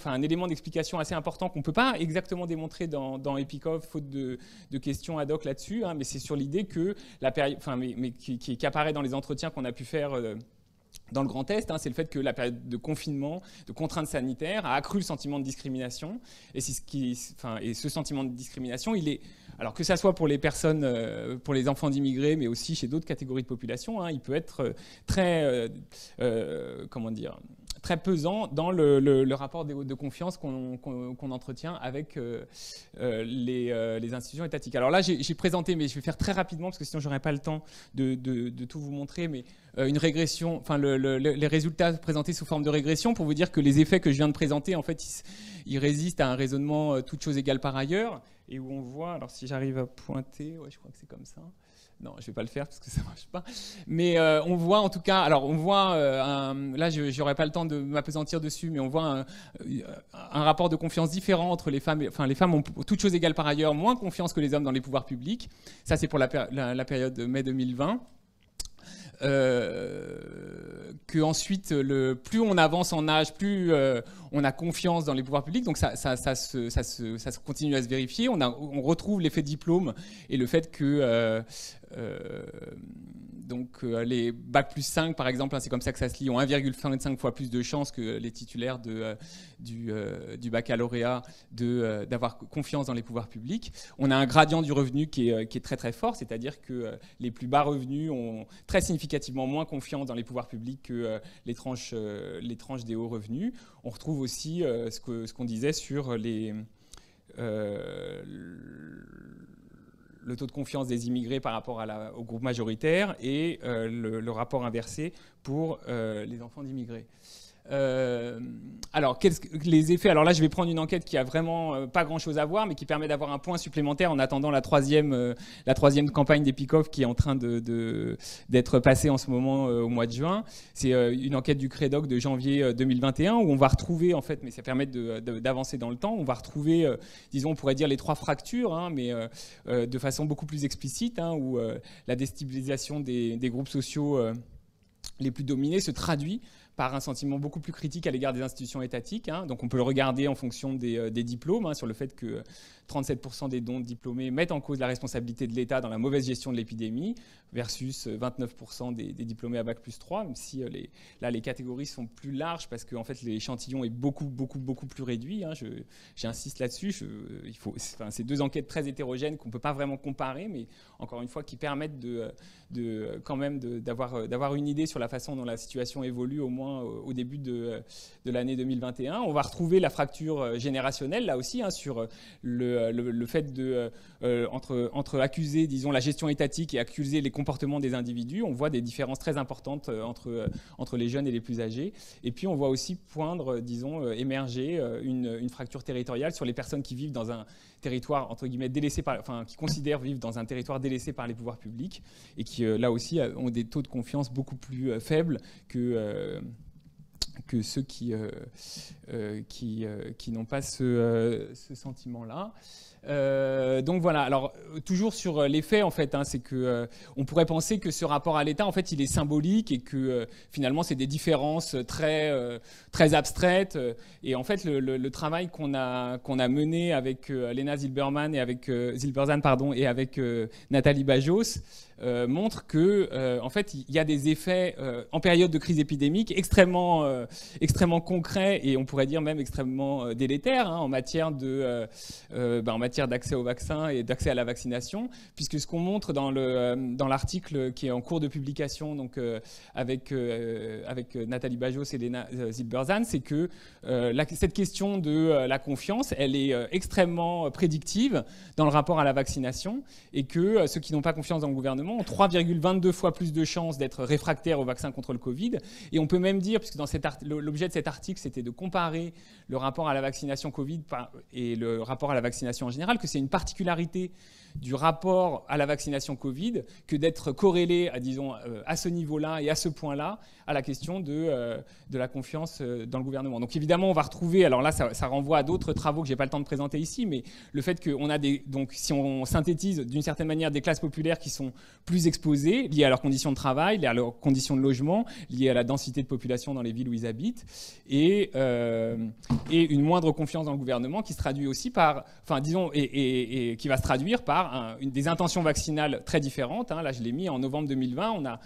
un élément d'explication assez important qu'on ne peut pas exactement démontrer dans Epikov, faute de questions ad hoc là-dessus, mais c'est sur l'idée que la période, qui apparaît dans les entretiens qu'on a pu faire dans le Grand Est, c'est le fait que la période de confinement, de contraintes sanitaires, a accru le sentiment de discrimination. Et ce sentiment de discrimination, il est, alors que ça soit pour les personnes, pour les enfants d'immigrés, mais aussi chez d'autres catégories de population, il peut être très, très pesant dans le rapport de confiance qu'on entretient avec les institutions étatiques. Alors là, j'ai présenté, mais je vais faire très rapidement parce que sinon j'aurais pas le temps de tout vous montrer, mais une régression, les résultats présentés sous forme de régression pour vous dire que les effets que je viens de présenter, en fait, ils résistent à un raisonnement toutes choses égales par ailleurs, et où on voit, alors si j'arrive à pointer, ouais, je crois que c'est comme ça. Non, je ne vais pas le faire parce que ça ne marche pas. Mais on voit en tout cas, alors on voit, là je n'aurai pas le temps de m'appesantir dessus, mais on voit un rapport de confiance différent entre les femmes. Enfin, les femmes ont toutes choses égales par ailleurs moins confiance que les hommes dans les pouvoirs publics. Ça, c'est pour la période de mai 2020. Que ensuite, plus on avance en âge, plus on a confiance dans les pouvoirs publics. Donc ça se continue à se vérifier. On retrouve l'effet diplôme et le fait que les Bac plus 5, par exemple, c'est comme ça que ça se lit, ont 1,25 fois plus de chances que les titulaires du baccalauréat d'avoir confiance dans les pouvoirs publics. On a un gradient du revenu qui est très très fort, c'est-à-dire que les plus bas revenus ont très significativement moins confiance dans les pouvoirs publics que les tranches des hauts revenus. On retrouve aussi ce qu'on disait sur le taux de confiance des immigrés par rapport au groupe majoritaire et le rapport inversé pour les enfants d'immigrés. Alors, les effets. Alors là, je vais prendre une enquête qui a vraiment pas grand-chose à voir, mais qui permet d'avoir un point supplémentaire en attendant la troisième campagne d'Epikov qui est en train d'être passée en ce moment au mois de juin. C'est une enquête du Crédoc de janvier 2021 où on va retrouver, en fait, mais ça permet d'avancer dans le temps, on va retrouver, disons, on pourrait dire les trois fractures, mais de façon beaucoup plus explicite, où la déstabilisation des groupes sociaux les plus dominés se traduit par un sentiment beaucoup plus critique à l'égard des institutions étatiques. Donc on peut le regarder en fonction des diplômes, sur le fait que 37% des dons diplômés mettent en cause la responsabilité de l'État dans la mauvaise gestion de l'épidémie, versus 29% des diplômés à Bac plus 3, même si les catégories sont plus larges parce que en fait, l'échantillon est beaucoup plus réduit. J'insiste là-dessus. C'est deux enquêtes très hétérogènes qu'on ne peut pas vraiment comparer, mais encore une fois, qui permettent quand même d'avoir une idée sur la façon dont la situation évolue, au moins au début de l'année 2021. On va retrouver la fracture générationnelle, là aussi, sur le fait entre accuser, disons, la gestion étatique et accuser les comportements des individus. On voit des différences très importantes entre les jeunes et les plus âgés. Et puis, on voit aussi poindre, disons, émerger une fracture territoriale sur les personnes qui vivent dans un territoire, entre guillemets, qui considèrent vivre dans un territoire délaissé par les pouvoirs publics et qui, là aussi, ont des taux de confiance beaucoup plus faibles que ceux qui n'ont pas ce sentiment-là. Donc voilà, alors toujours sur les faits, en fait, c'est que on pourrait penser que ce rapport à l'État, en fait, il est symbolique et que finalement, c'est des différences très abstraites. Et en fait, le travail qu'on a mené avec Lena Zilberzan et avec Nathalie Bajos montre que, en fait, il y a des effets en période de crise épidémique extrêmement extrêmement concret et on pourrait dire même extrêmement délétère en matière d'accès au vaccin et d'accès à la vaccination, puisque ce qu'on montre dans l'article qui est en cours de publication, donc avec Nathalie Bajos et Léna Zilberzan, c'est que cette question de la confiance, elle est extrêmement prédictive dans le rapport à la vaccination, et que ceux qui n'ont pas confiance dans le gouvernement ont 3,22 fois plus de chances d'être réfractaires au vaccin contre le Covid. Et on peut même dire, puisque l'objet de cet article, c'était de comparer le rapport à la vaccination Covid et le rapport à la vaccination en général, que c'est une particularité du rapport à la vaccination Covid que d'être corrélé à ce niveau-là et à ce point-là à la question de la confiance dans le gouvernement. Donc évidemment, on va retrouver, alors là, ça renvoie à d'autres travaux que je n'ai pas le temps de présenter ici, mais le fait qu'on a donc si on synthétise d'une certaine manière des classes populaires qui sont plus exposées, liées à leurs conditions de travail, liées à leurs conditions de logement, liées à la densité de population dans les villes où ils habitent, et une moindre confiance dans le gouvernement qui se traduit aussi par, et qui va se traduire par des intentions vaccinales très différentes. Là, je l'ai mis en novembre 2020, on a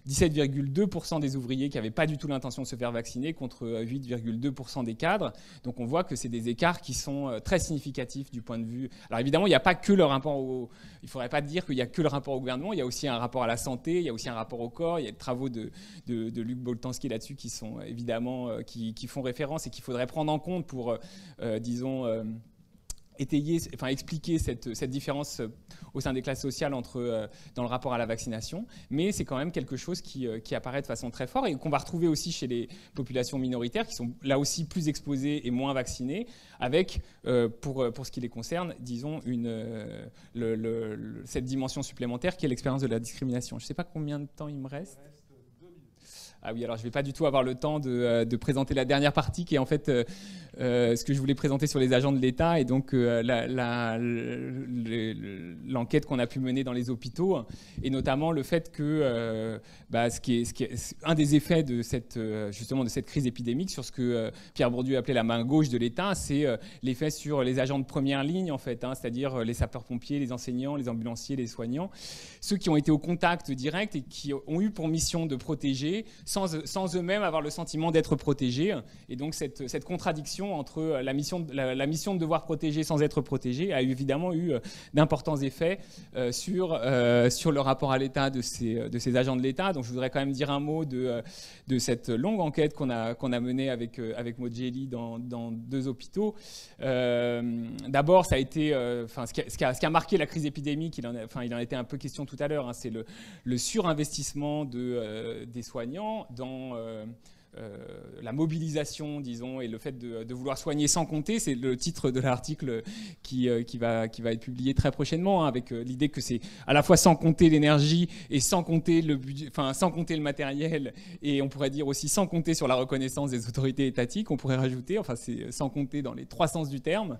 17,2% des ouvriers qui n'avaient pas du tout l'intention de se faire vacciner contre 8,2% des cadres. Donc on voit que c'est des écarts qui sont très significatifs du point de vue... Alors évidemment, il n'y a pas que le rapport au... Il ne faudrait pas dire qu'il n'y a que le rapport au gouvernement, il y a aussi un rapport à la santé, il y a aussi un rapport au corps, il y a des travaux de Luc Boltanski là-dessus qui sont évidemment... qui font référence et qu'il faudrait prendre en compte pour, expliquer cette différence au sein des classes sociales dans le rapport à la vaccination, mais c'est quand même quelque chose qui apparaît de façon très forte et qu'on va retrouver aussi chez les populations minoritaires qui sont là aussi plus exposées et moins vaccinées, avec, pour ce qui les concerne, disons, cette dimension supplémentaire qui est l'expérience de la discrimination. Je ne sais pas combien de temps il me reste. Ah oui, alors je ne vais pas du tout avoir le temps de présenter la dernière partie qui est en fait ce que je voulais présenter sur les agents de l'État et donc l'enquête qu'on a pu mener dans les hôpitaux et notamment le fait que un des effets de cette crise épidémique sur ce que Pierre Bourdieu appelait la main gauche de l'État, c'est l'effet sur les agents de première ligne en fait, c'est-à-dire les sapeurs-pompiers, les enseignants, les ambulanciers, les soignants, ceux qui ont été au contact direct et qui ont eu pour mission de protéger sans eux-mêmes avoir le sentiment d'être protégés. Et donc cette contradiction entre la mission de devoir protéger sans être protégé a évidemment eu d'importants effets sur le rapport à l'État de ces agents de l'État. Donc je voudrais quand même dire un mot de cette longue enquête qu'on a menée avec Maud Gély dans 2 hôpitaux. D'abord, ça a été, ce qui a marqué la crise épidémique, il en a été un peu question tout à l'heure, c'est le surinvestissement des soignants dans la mobilisation, disons, et le fait de vouloir soigner sans compter. C'est le titre de l'article qui va être publié très prochainement, avec l'idée que c'est à la fois sans compter l'énergie et sans compter le budget, sans compter le matériel, et on pourrait dire aussi sans compter sur la reconnaissance des autorités étatiques, on pourrait rajouter, c'est sans compter dans les 3 sens du terme.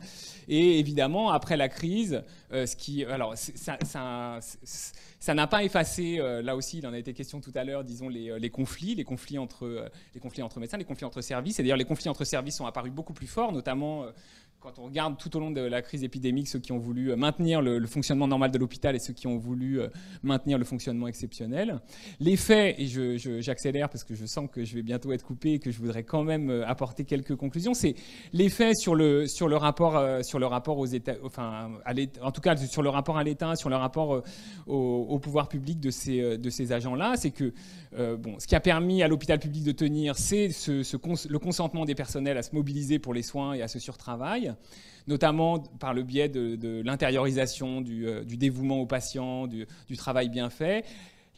Et évidemment, après la crise, ça n'a pas effacé, là aussi il en a été question tout à l'heure, disons, les conflits entre médecins, les conflits entre services. Et d'ailleurs, les conflits entre services sont apparus beaucoup plus forts, notamment quand on regarde tout au long de la crise épidémique ceux qui ont voulu maintenir le fonctionnement normal de l'hôpital et ceux qui ont voulu maintenir le fonctionnement exceptionnel. Les faits, et j'accélère parce que je sens que je vais bientôt être coupé et que je voudrais quand même apporter quelques conclusions, c'est les faits sur le rapport aux États, en tout cas sur le rapport à l'État, sur le rapport au pouvoir public de ces agents-là, c'est que ce qui a permis à l'hôpital public de tenir, c'est le consentement des personnels à se mobiliser pour les soins et à ce surtravail, notamment par le biais de l'intériorisation du dévouement aux patients, du travail bien fait.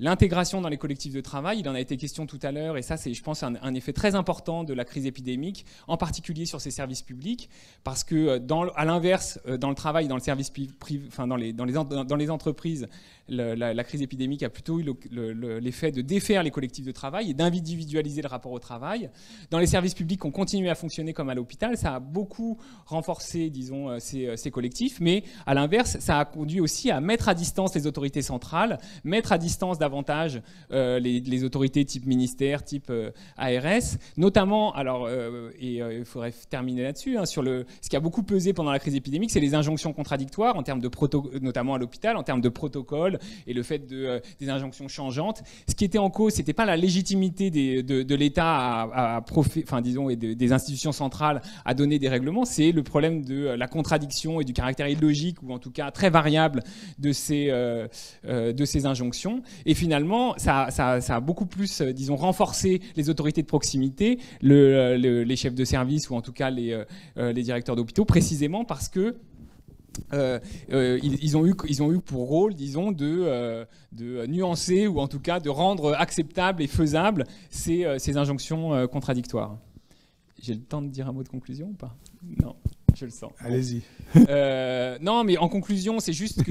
L'intégration dans les collectifs de travail, il en a été question tout à l'heure, et ça c'est, je pense, un effet très important de la crise épidémique, en particulier sur ces services publics, parce que à l'inverse, dans le travail, dans le service privé, dans les entreprises, la crise épidémique a plutôt eu l'effet de défaire les collectifs de travail et d'individualiser le rapport au travail. Dans les services publics qui ont continué à fonctionner comme à l'hôpital, ça a beaucoup renforcé, disons, ces collectifs, mais à l'inverse, ça a conduit aussi à mettre à distance les autorités centrales, mettre à distance davantage les autorités type ministère, type ARS, notamment, alors, il faudrait terminer là-dessus, hein, sur ce qui a beaucoup pesé pendant la crise épidémique, c'est les injonctions contradictoires, en termes de notamment à l'hôpital, en termes de protocole, et le fait des injonctions changeantes. Ce qui était en cause, c'était pas la légitimité de l'État et des institutions centrales à donner des règlements, c'est le problème de la contradiction et du caractère illogique, ou en tout cas très variable, de ces injonctions. Et finalement, ça a beaucoup plus, disons, renforcé les autorités de proximité, les chefs de service, ou en tout cas les directeurs d'hôpitaux, précisément parce que ils ont eu pour rôle, disons, de nuancer, ou en tout cas de rendre acceptables et faisables ces injonctions contradictoires. J'ai le temps de dire un mot de conclusion ou pas? Non, je le sens. Allez-y. Non, mais en conclusion, c'est juste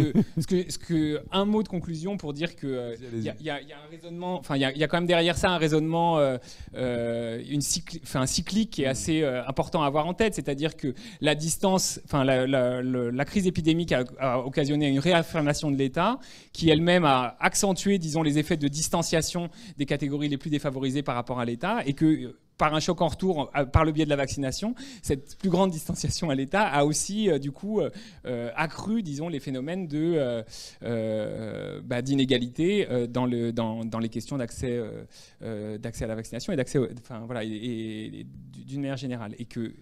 un mot de conclusion pour dire que y a un raisonnement, enfin il y a quand même derrière ça un raisonnement, cyclique qui est assez important à avoir en tête, c'est-à-dire que la distance, enfin la crise épidémique a occasionné une réaffirmation de l'État, qui elle-même a accentué, disons, les effets de distanciation des catégories les plus défavorisées par rapport à l'État, et que par un choc en retour, par le biais de la vaccination, cette plus grande distanciation à l'État a aussi, du coup, accru, disons, les phénomènes d'inégalité dans les questions d'accès à la vaccination et d'accès, et d'une manière générale. Et que,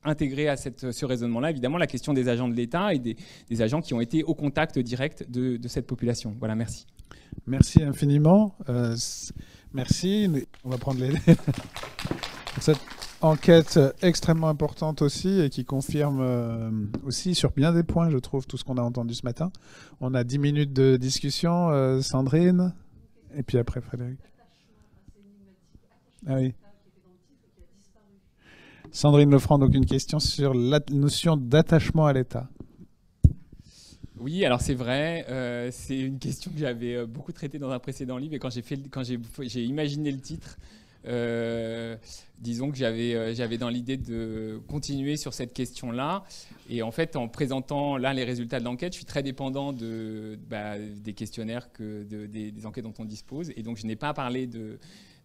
intégré à ce raisonnement-là, évidemment, la question des agents de l'État et des agents qui ont été au contact direct de cette population. Voilà, merci. Merci infiniment. Merci. On va prendre cette enquête extrêmement importante aussi, et qui confirme aussi sur bien des points, je trouve, tout ce qu'on a entendu ce matin. On a 10 minutes de discussion. Sandrine, et puis après Frédéric. Ah oui. Sandrine Lefranc, donc une question sur la notion d'attachement à l'État. Oui, alors c'est vrai, c'est une question que j'avais beaucoup traitée dans un précédent livre, et quand j'ai imaginé le titre, disons que j'avais dans l'idée de continuer sur cette question-là, et en fait, en présentant là les résultats de l'enquête, je suis très dépendant des questionnaires, des enquêtes dont on dispose, et donc je n'ai pas parlé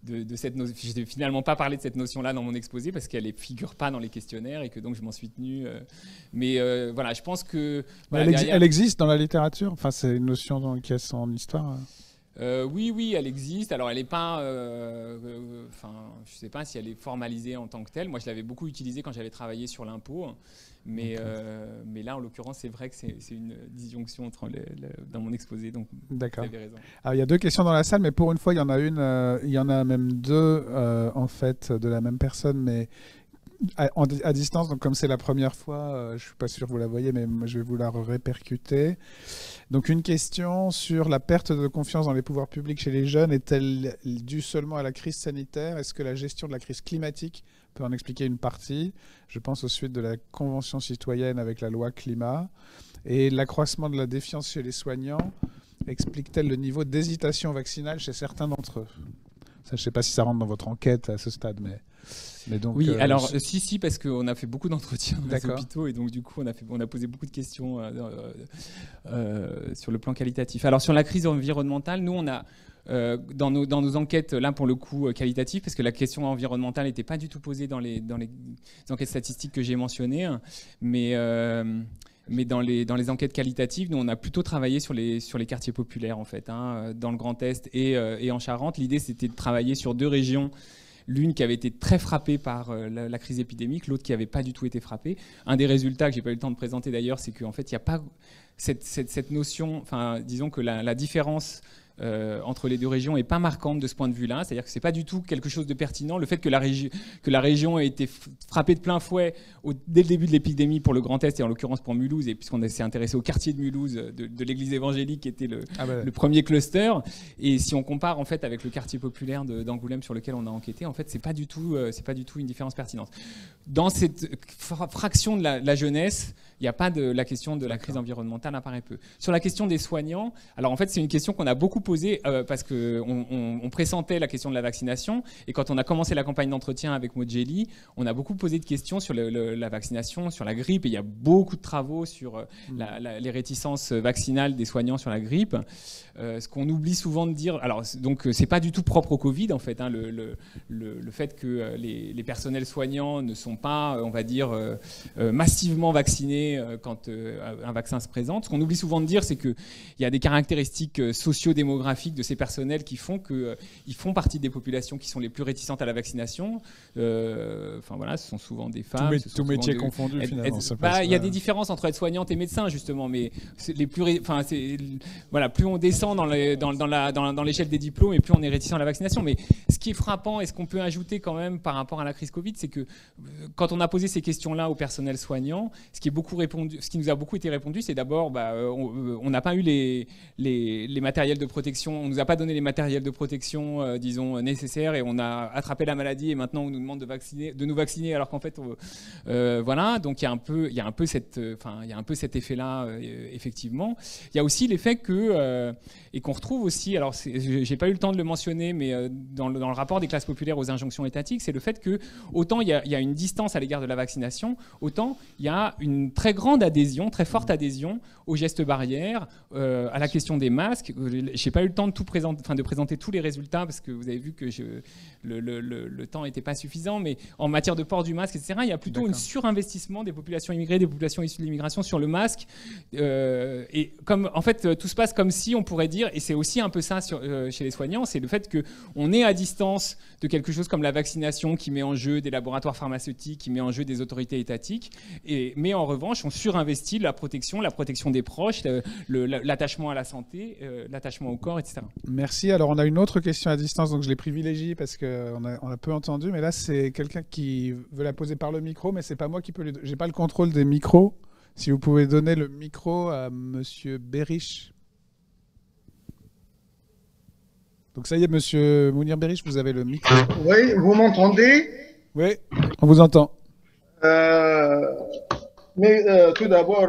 je n'ai finalement pas parlé de cette notion-là dans mon exposé, parce qu'elle ne figure pas dans les questionnaires, et que donc je m'en suis tenu. Mais voilà, je pense que... Voilà, elle existe dans la littérature. Enfin, c'est une notion qui a son histoire. Oui, elle existe. Alors, elle n'est pas... je ne sais pas si elle est formalisée en tant que telle. Moi, je l'avais beaucoup utilisée quand j'avais travaillé sur l'impôt. Mais là, en l'occurrence, c'est vrai que c'est une disjonction dans mon exposé. Donc, d'accord. Vous avez raison. Alors, il y a deux questions dans la salle, mais pour une fois, il y en a il y en a même deux, en fait, de la même personne, mais à distance. Donc, comme c'est la première fois, je ne suis pas sûr que vous la voyez, mais je vais vous la répercuter. Donc, une question sur la perte de confiance dans les pouvoirs publics chez les jeunes. Est-elle due seulement à la crise sanitaire? Est-ce que la gestion de la crise climatique peut en expliquer une partie? Je pense aux suites de la Convention citoyenne avec la loi climat. Et l'accroissement de la défiance chez les soignants explique-t-elle le niveau d'hésitation vaccinale chez certains d'entre eux? Ça, je ne sais pas si ça rentre dans votre enquête à ce stade, mais donc... Oui, alors si, parce qu'on a fait beaucoup d'entretiens dans les D'accord. hôpitaux, et donc du coup on a posé beaucoup de questions sur le plan qualitatif. Alors sur la crise environnementale, nous on a dans nos enquêtes, là pour le coup qualitatives, parce que la question environnementale n'était pas du tout posée dans les enquêtes statistiques que j'ai mentionnées, mais dans les enquêtes qualitatives, nous on a plutôt travaillé sur les quartiers populaires, en fait, dans le Grand Est et en Charente. L'idée, c'était de travailler sur deux régions, l'une qui avait été très frappée par la crise épidémique, l'autre qui n'avait pas du tout été frappée. Un des résultats que j'ai pas eu le temps de présenter d'ailleurs, c'est qu'en fait, il n'y a pas cette notion, enfin, disons que la différence entre les deux régions n'est pas marquante de ce point de vue-là, c'est-à-dire que c'est pas du tout quelque chose de pertinent. Le fait que la région ait été frappée de plein fouet dès le début de l'épidémie pour le Grand Est, et en l'occurrence pour Mulhouse, et puisqu'on s'est intéressé au quartier de Mulhouse de l'église évangélique qui était le premier cluster, et si on compare en fait avec le quartier populaire d'Angoulême sur lequel on a enquêté, en fait c'est pas du tout une différence pertinente. Dans cette fraction de la jeunesse, il n'y a pas la question de la crise environnementale apparaît peu. Sur la question des soignants, alors en fait c'est une question qu'on a beaucoup posée posé, parce qu'on pressentait la question de la vaccination, et quand on a commencé la campagne d'entretien avec Mojeli, on a beaucoup posé de questions sur la vaccination, sur la grippe, et il y a beaucoup de travaux sur les réticences vaccinales des soignants sur la grippe. Ce qu'on oublie souvent de dire, alors donc c'est pas du tout propre au Covid en fait, hein, le fait que les personnels soignants ne sont pas, on va dire, massivement vaccinés quand un vaccin se présente. Ce qu'on oublie souvent de dire, c'est qu'il y a des caractéristiques socio-démographiques de ces personnels qui font qu'ils font partie des populations qui sont les plus réticentes à la vaccination. Enfin voilà, ce sont souvent des femmes. Tout métier confondu finalement. Il y a des différences entre aide-soignante et médecin justement, mais les plus, voilà, plus on descend dans l'échelle des diplômes et plus on est réticent à la vaccination. Mais ce qui est frappant et ce qu'on peut ajouter quand même par rapport à la crise Covid, c'est que quand on a posé ces questions-là au personnel soignant, ce qui nous a beaucoup été répondu, c'est d'abord, on n'a pas eu les matériels de protection, on nous a pas donné les matériels de protection, disons, nécessaires, et on a attrapé la maladie et maintenant on nous demande de nous vacciner alors qu'en fait, voilà. Donc il y a un peu cet effet-là, effectivement. Il y a aussi l'effet que et qu'on retrouve aussi, alors j'ai pas eu le temps de le mentionner, mais dans le rapport des classes populaires aux injonctions étatiques, c'est le fait que autant il y a une distance à l'égard de la vaccination, autant il y a une très grande adhésion, très forte adhésion aux gestes barrières, à la question des masques. J'ai pas eu le temps de présenter tous les résultats parce que vous avez vu que le temps n'était pas suffisant, mais en matière de port du masque, etc., il y a plutôt un surinvestissement des populations immigrées, des populations issues de l'immigration sur le masque. Et comme en fait tout se passe comme si on pourrait dire, et c'est aussi un peu ça chez les soignants, c'est le fait qu'on est à distance de quelque chose comme la vaccination qui met en jeu des laboratoires pharmaceutiques, qui met en jeu des autorités étatiques, mais en revanche on surinvestit la protection des proches, l'attachement à la santé, l'attachement au corps, etc. Merci. Alors on a une autre question à distance, donc je l'ai privilégiée parce qu'on a peu entendu, mais là c'est quelqu'un qui veut la poser par le micro, mais c'est pas moi qui peux lui... J'ai pas le contrôle des micros. Si vous pouvez donner le micro à Monsieur Berich. Donc ça y est, Monsieur Mounir Berich, vous avez le micro. Oui, vous m'entendez? Oui, on vous entend. Tout d'abord,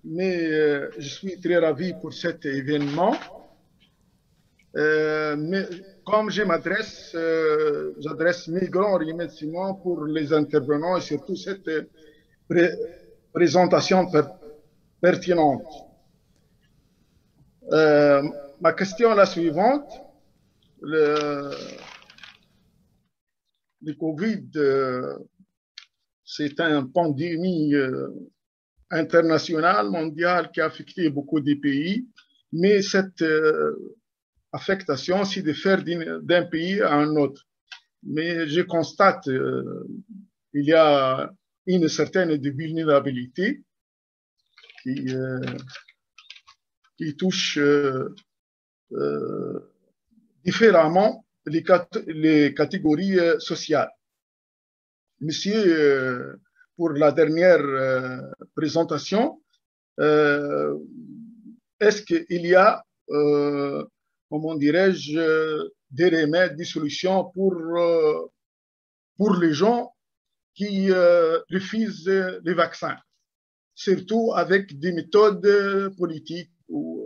je suis très ravi pour cet événement. Mais comme j'adresse mes grands remerciements pour les intervenants et surtout cette présentation pertinente. Ma question est la suivante. Le Covid, c'est une pandémie internationale, mondiale, qui a affecté beaucoup de pays, mais cette affectation s'y diffère d'un pays à un autre. Mais je constate qu'il y a une certaine vulnérabilité qui touche différemment les catégories sociales. Monsieur, pour la dernière présentation, est-ce qu'il y a, comment dirais-je, des remèdes, des solutions pour les gens qui refusent les vaccins, surtout avec des méthodes politiques ou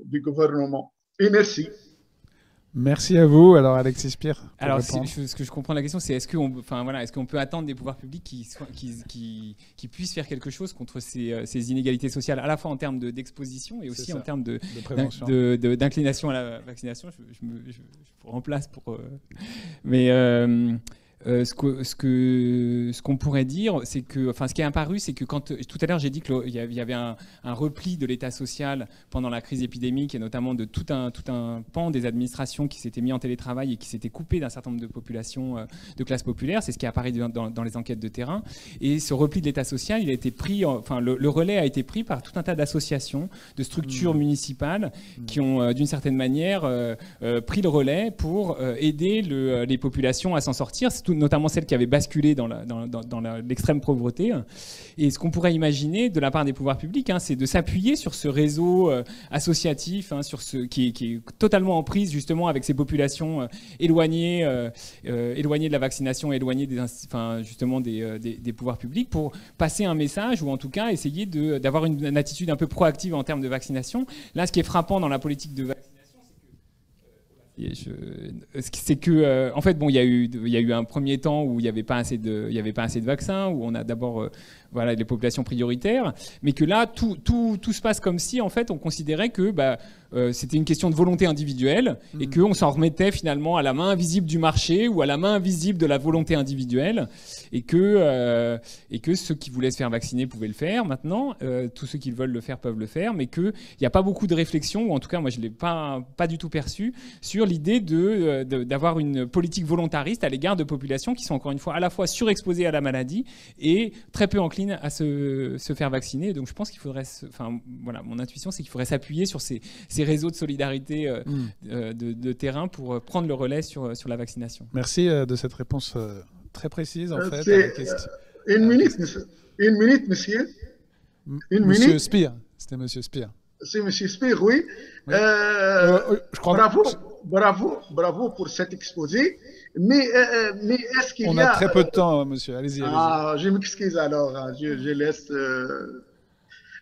du gouvernement? Et merci. Merci à vous. Alors, Alexis Spire. Alors, ce que je comprends de la question, c'est est-ce qu'on peut attendre des pouvoirs publics qui puissent faire quelque chose contre ces inégalités sociales, à la fois en termes d'exposition et aussi en termes d'inclination à la vaccination. Je vous remplace pour... Mais... ce qu'on pourrait dire, c'est que, enfin, ce qui est apparu, c'est que quand tout à l'heure j'ai dit qu'il y avait un repli de l'État social pendant la crise épidémique et notamment de tout un pan des administrations qui s'était mis en télétravail et qui s'était coupé d'un certain nombre de populations de classes populaires, c'est ce qui est apparu dans les enquêtes de terrain. Et ce repli de l'État social, il a été pris, enfin, le relais a été pris par tout un tas d'associations, de structures municipales qui ont, d'une certaine manière, pris le relais pour aider les populations à s'en sortir, notamment celles qui avaient basculé dans l'extrême pauvreté. Et ce qu'on pourrait imaginer de la part des pouvoirs publics, c'est de s'appuyer sur ce réseau associatif, qui est totalement en prise justement avec ces populations éloignées de la vaccination, éloignées des pouvoirs publics, pour passer un message, ou en tout cas essayer d'avoir une attitude un peu proactive en termes de vaccination. Là, ce qui est frappant dans la politique de vaccination, c'est que en fait, bon, il y a eu un premier temps où il n'y avait pas assez de vaccins, où on a d'abord les populations prioritaires, mais que là tout se passe comme si en fait on considérait que c'était une question de volonté individuelle et qu'on s'en remettait finalement à la main invisible du marché ou à la main invisible de la volonté individuelle, et que ceux qui voulaient se faire vacciner pouvaient le faire maintenant, tous ceux qui veulent le faire peuvent le faire, mais qu'il n'y a pas beaucoup de réflexion, ou en tout cas moi je ne l'ai pas du tout perçu, sur l'idée d'avoir une politique volontariste à l'égard de populations qui sont encore une fois à la fois surexposées à la maladie et très peu enclines à se faire vacciner. Donc je pense qu'il faudrait, mon intuition c'est qu'il faudrait s'appuyer sur ces réseaux de solidarité de terrain pour prendre le relais sur la vaccination. Merci de cette réponse très précise en fait. À la question. Une minute, monsieur. Monsieur Spear, c'était Monsieur Spear. C'est Monsieur Spear, oui. Je crois bravo pour cet exposé. Mais est-ce qu'il y a... On a très peu de temps, monsieur. Allez-y. Je m'excuse alors. Je laisse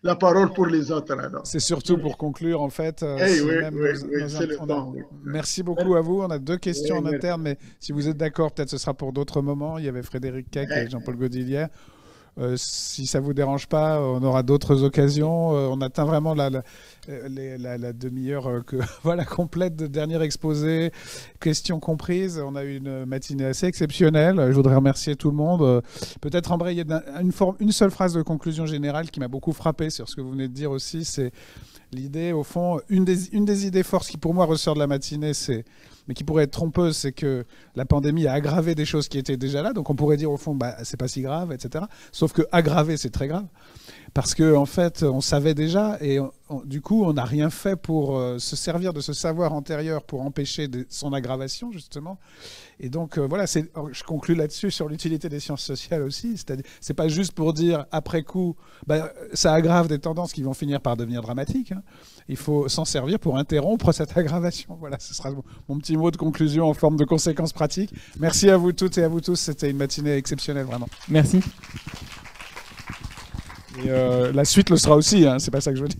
la parole pour les autres. C'est surtout pour conclure, en fait. C'est le temps. Oui. Merci beaucoup à vous. On a 2 questions en interne, mais si vous êtes d'accord, peut-être ce sera pour d'autres moments. Il y avait Frédéric Keck et Jean-Paul Godilière. Si ça ne vous dérange pas, on aura d'autres occasions. On atteint vraiment la demi-heure complète de dernier exposé, questions comprises. On a eu une matinée assez exceptionnelle. Je voudrais remercier tout le monde. Peut-être embrayer une seule phrase de conclusion générale qui m'a beaucoup frappé sur ce que vous venez de dire aussi. C'est l'idée, au fond, une des idées forces qui pour moi ressort de la matinée, mais qui pourrait être trompeuse, c'est que la pandémie a aggravé des choses qui étaient déjà là. Donc on pourrait dire au fond, c'est pas si grave, etc. Sauf que aggraver, c'est très grave. Parce qu'en fait, on savait déjà, et du coup, on n'a rien fait pour se servir de ce savoir antérieur pour empêcher son aggravation, justement. Et donc, je conclus là-dessus sur l'utilité des sciences sociales aussi. C'est-à-dire, c'est pas juste pour dire, après coup, ça aggrave des tendances qui vont finir par devenir dramatiques. Il faut s'en servir pour interrompre cette aggravation. Voilà, ce sera mon petit mot de conclusion en forme de conséquences pratiques. Merci à vous toutes et à vous tous. C'était une matinée exceptionnelle, vraiment. Merci. Et la suite le sera aussi, c'est pas ça que je veux dire.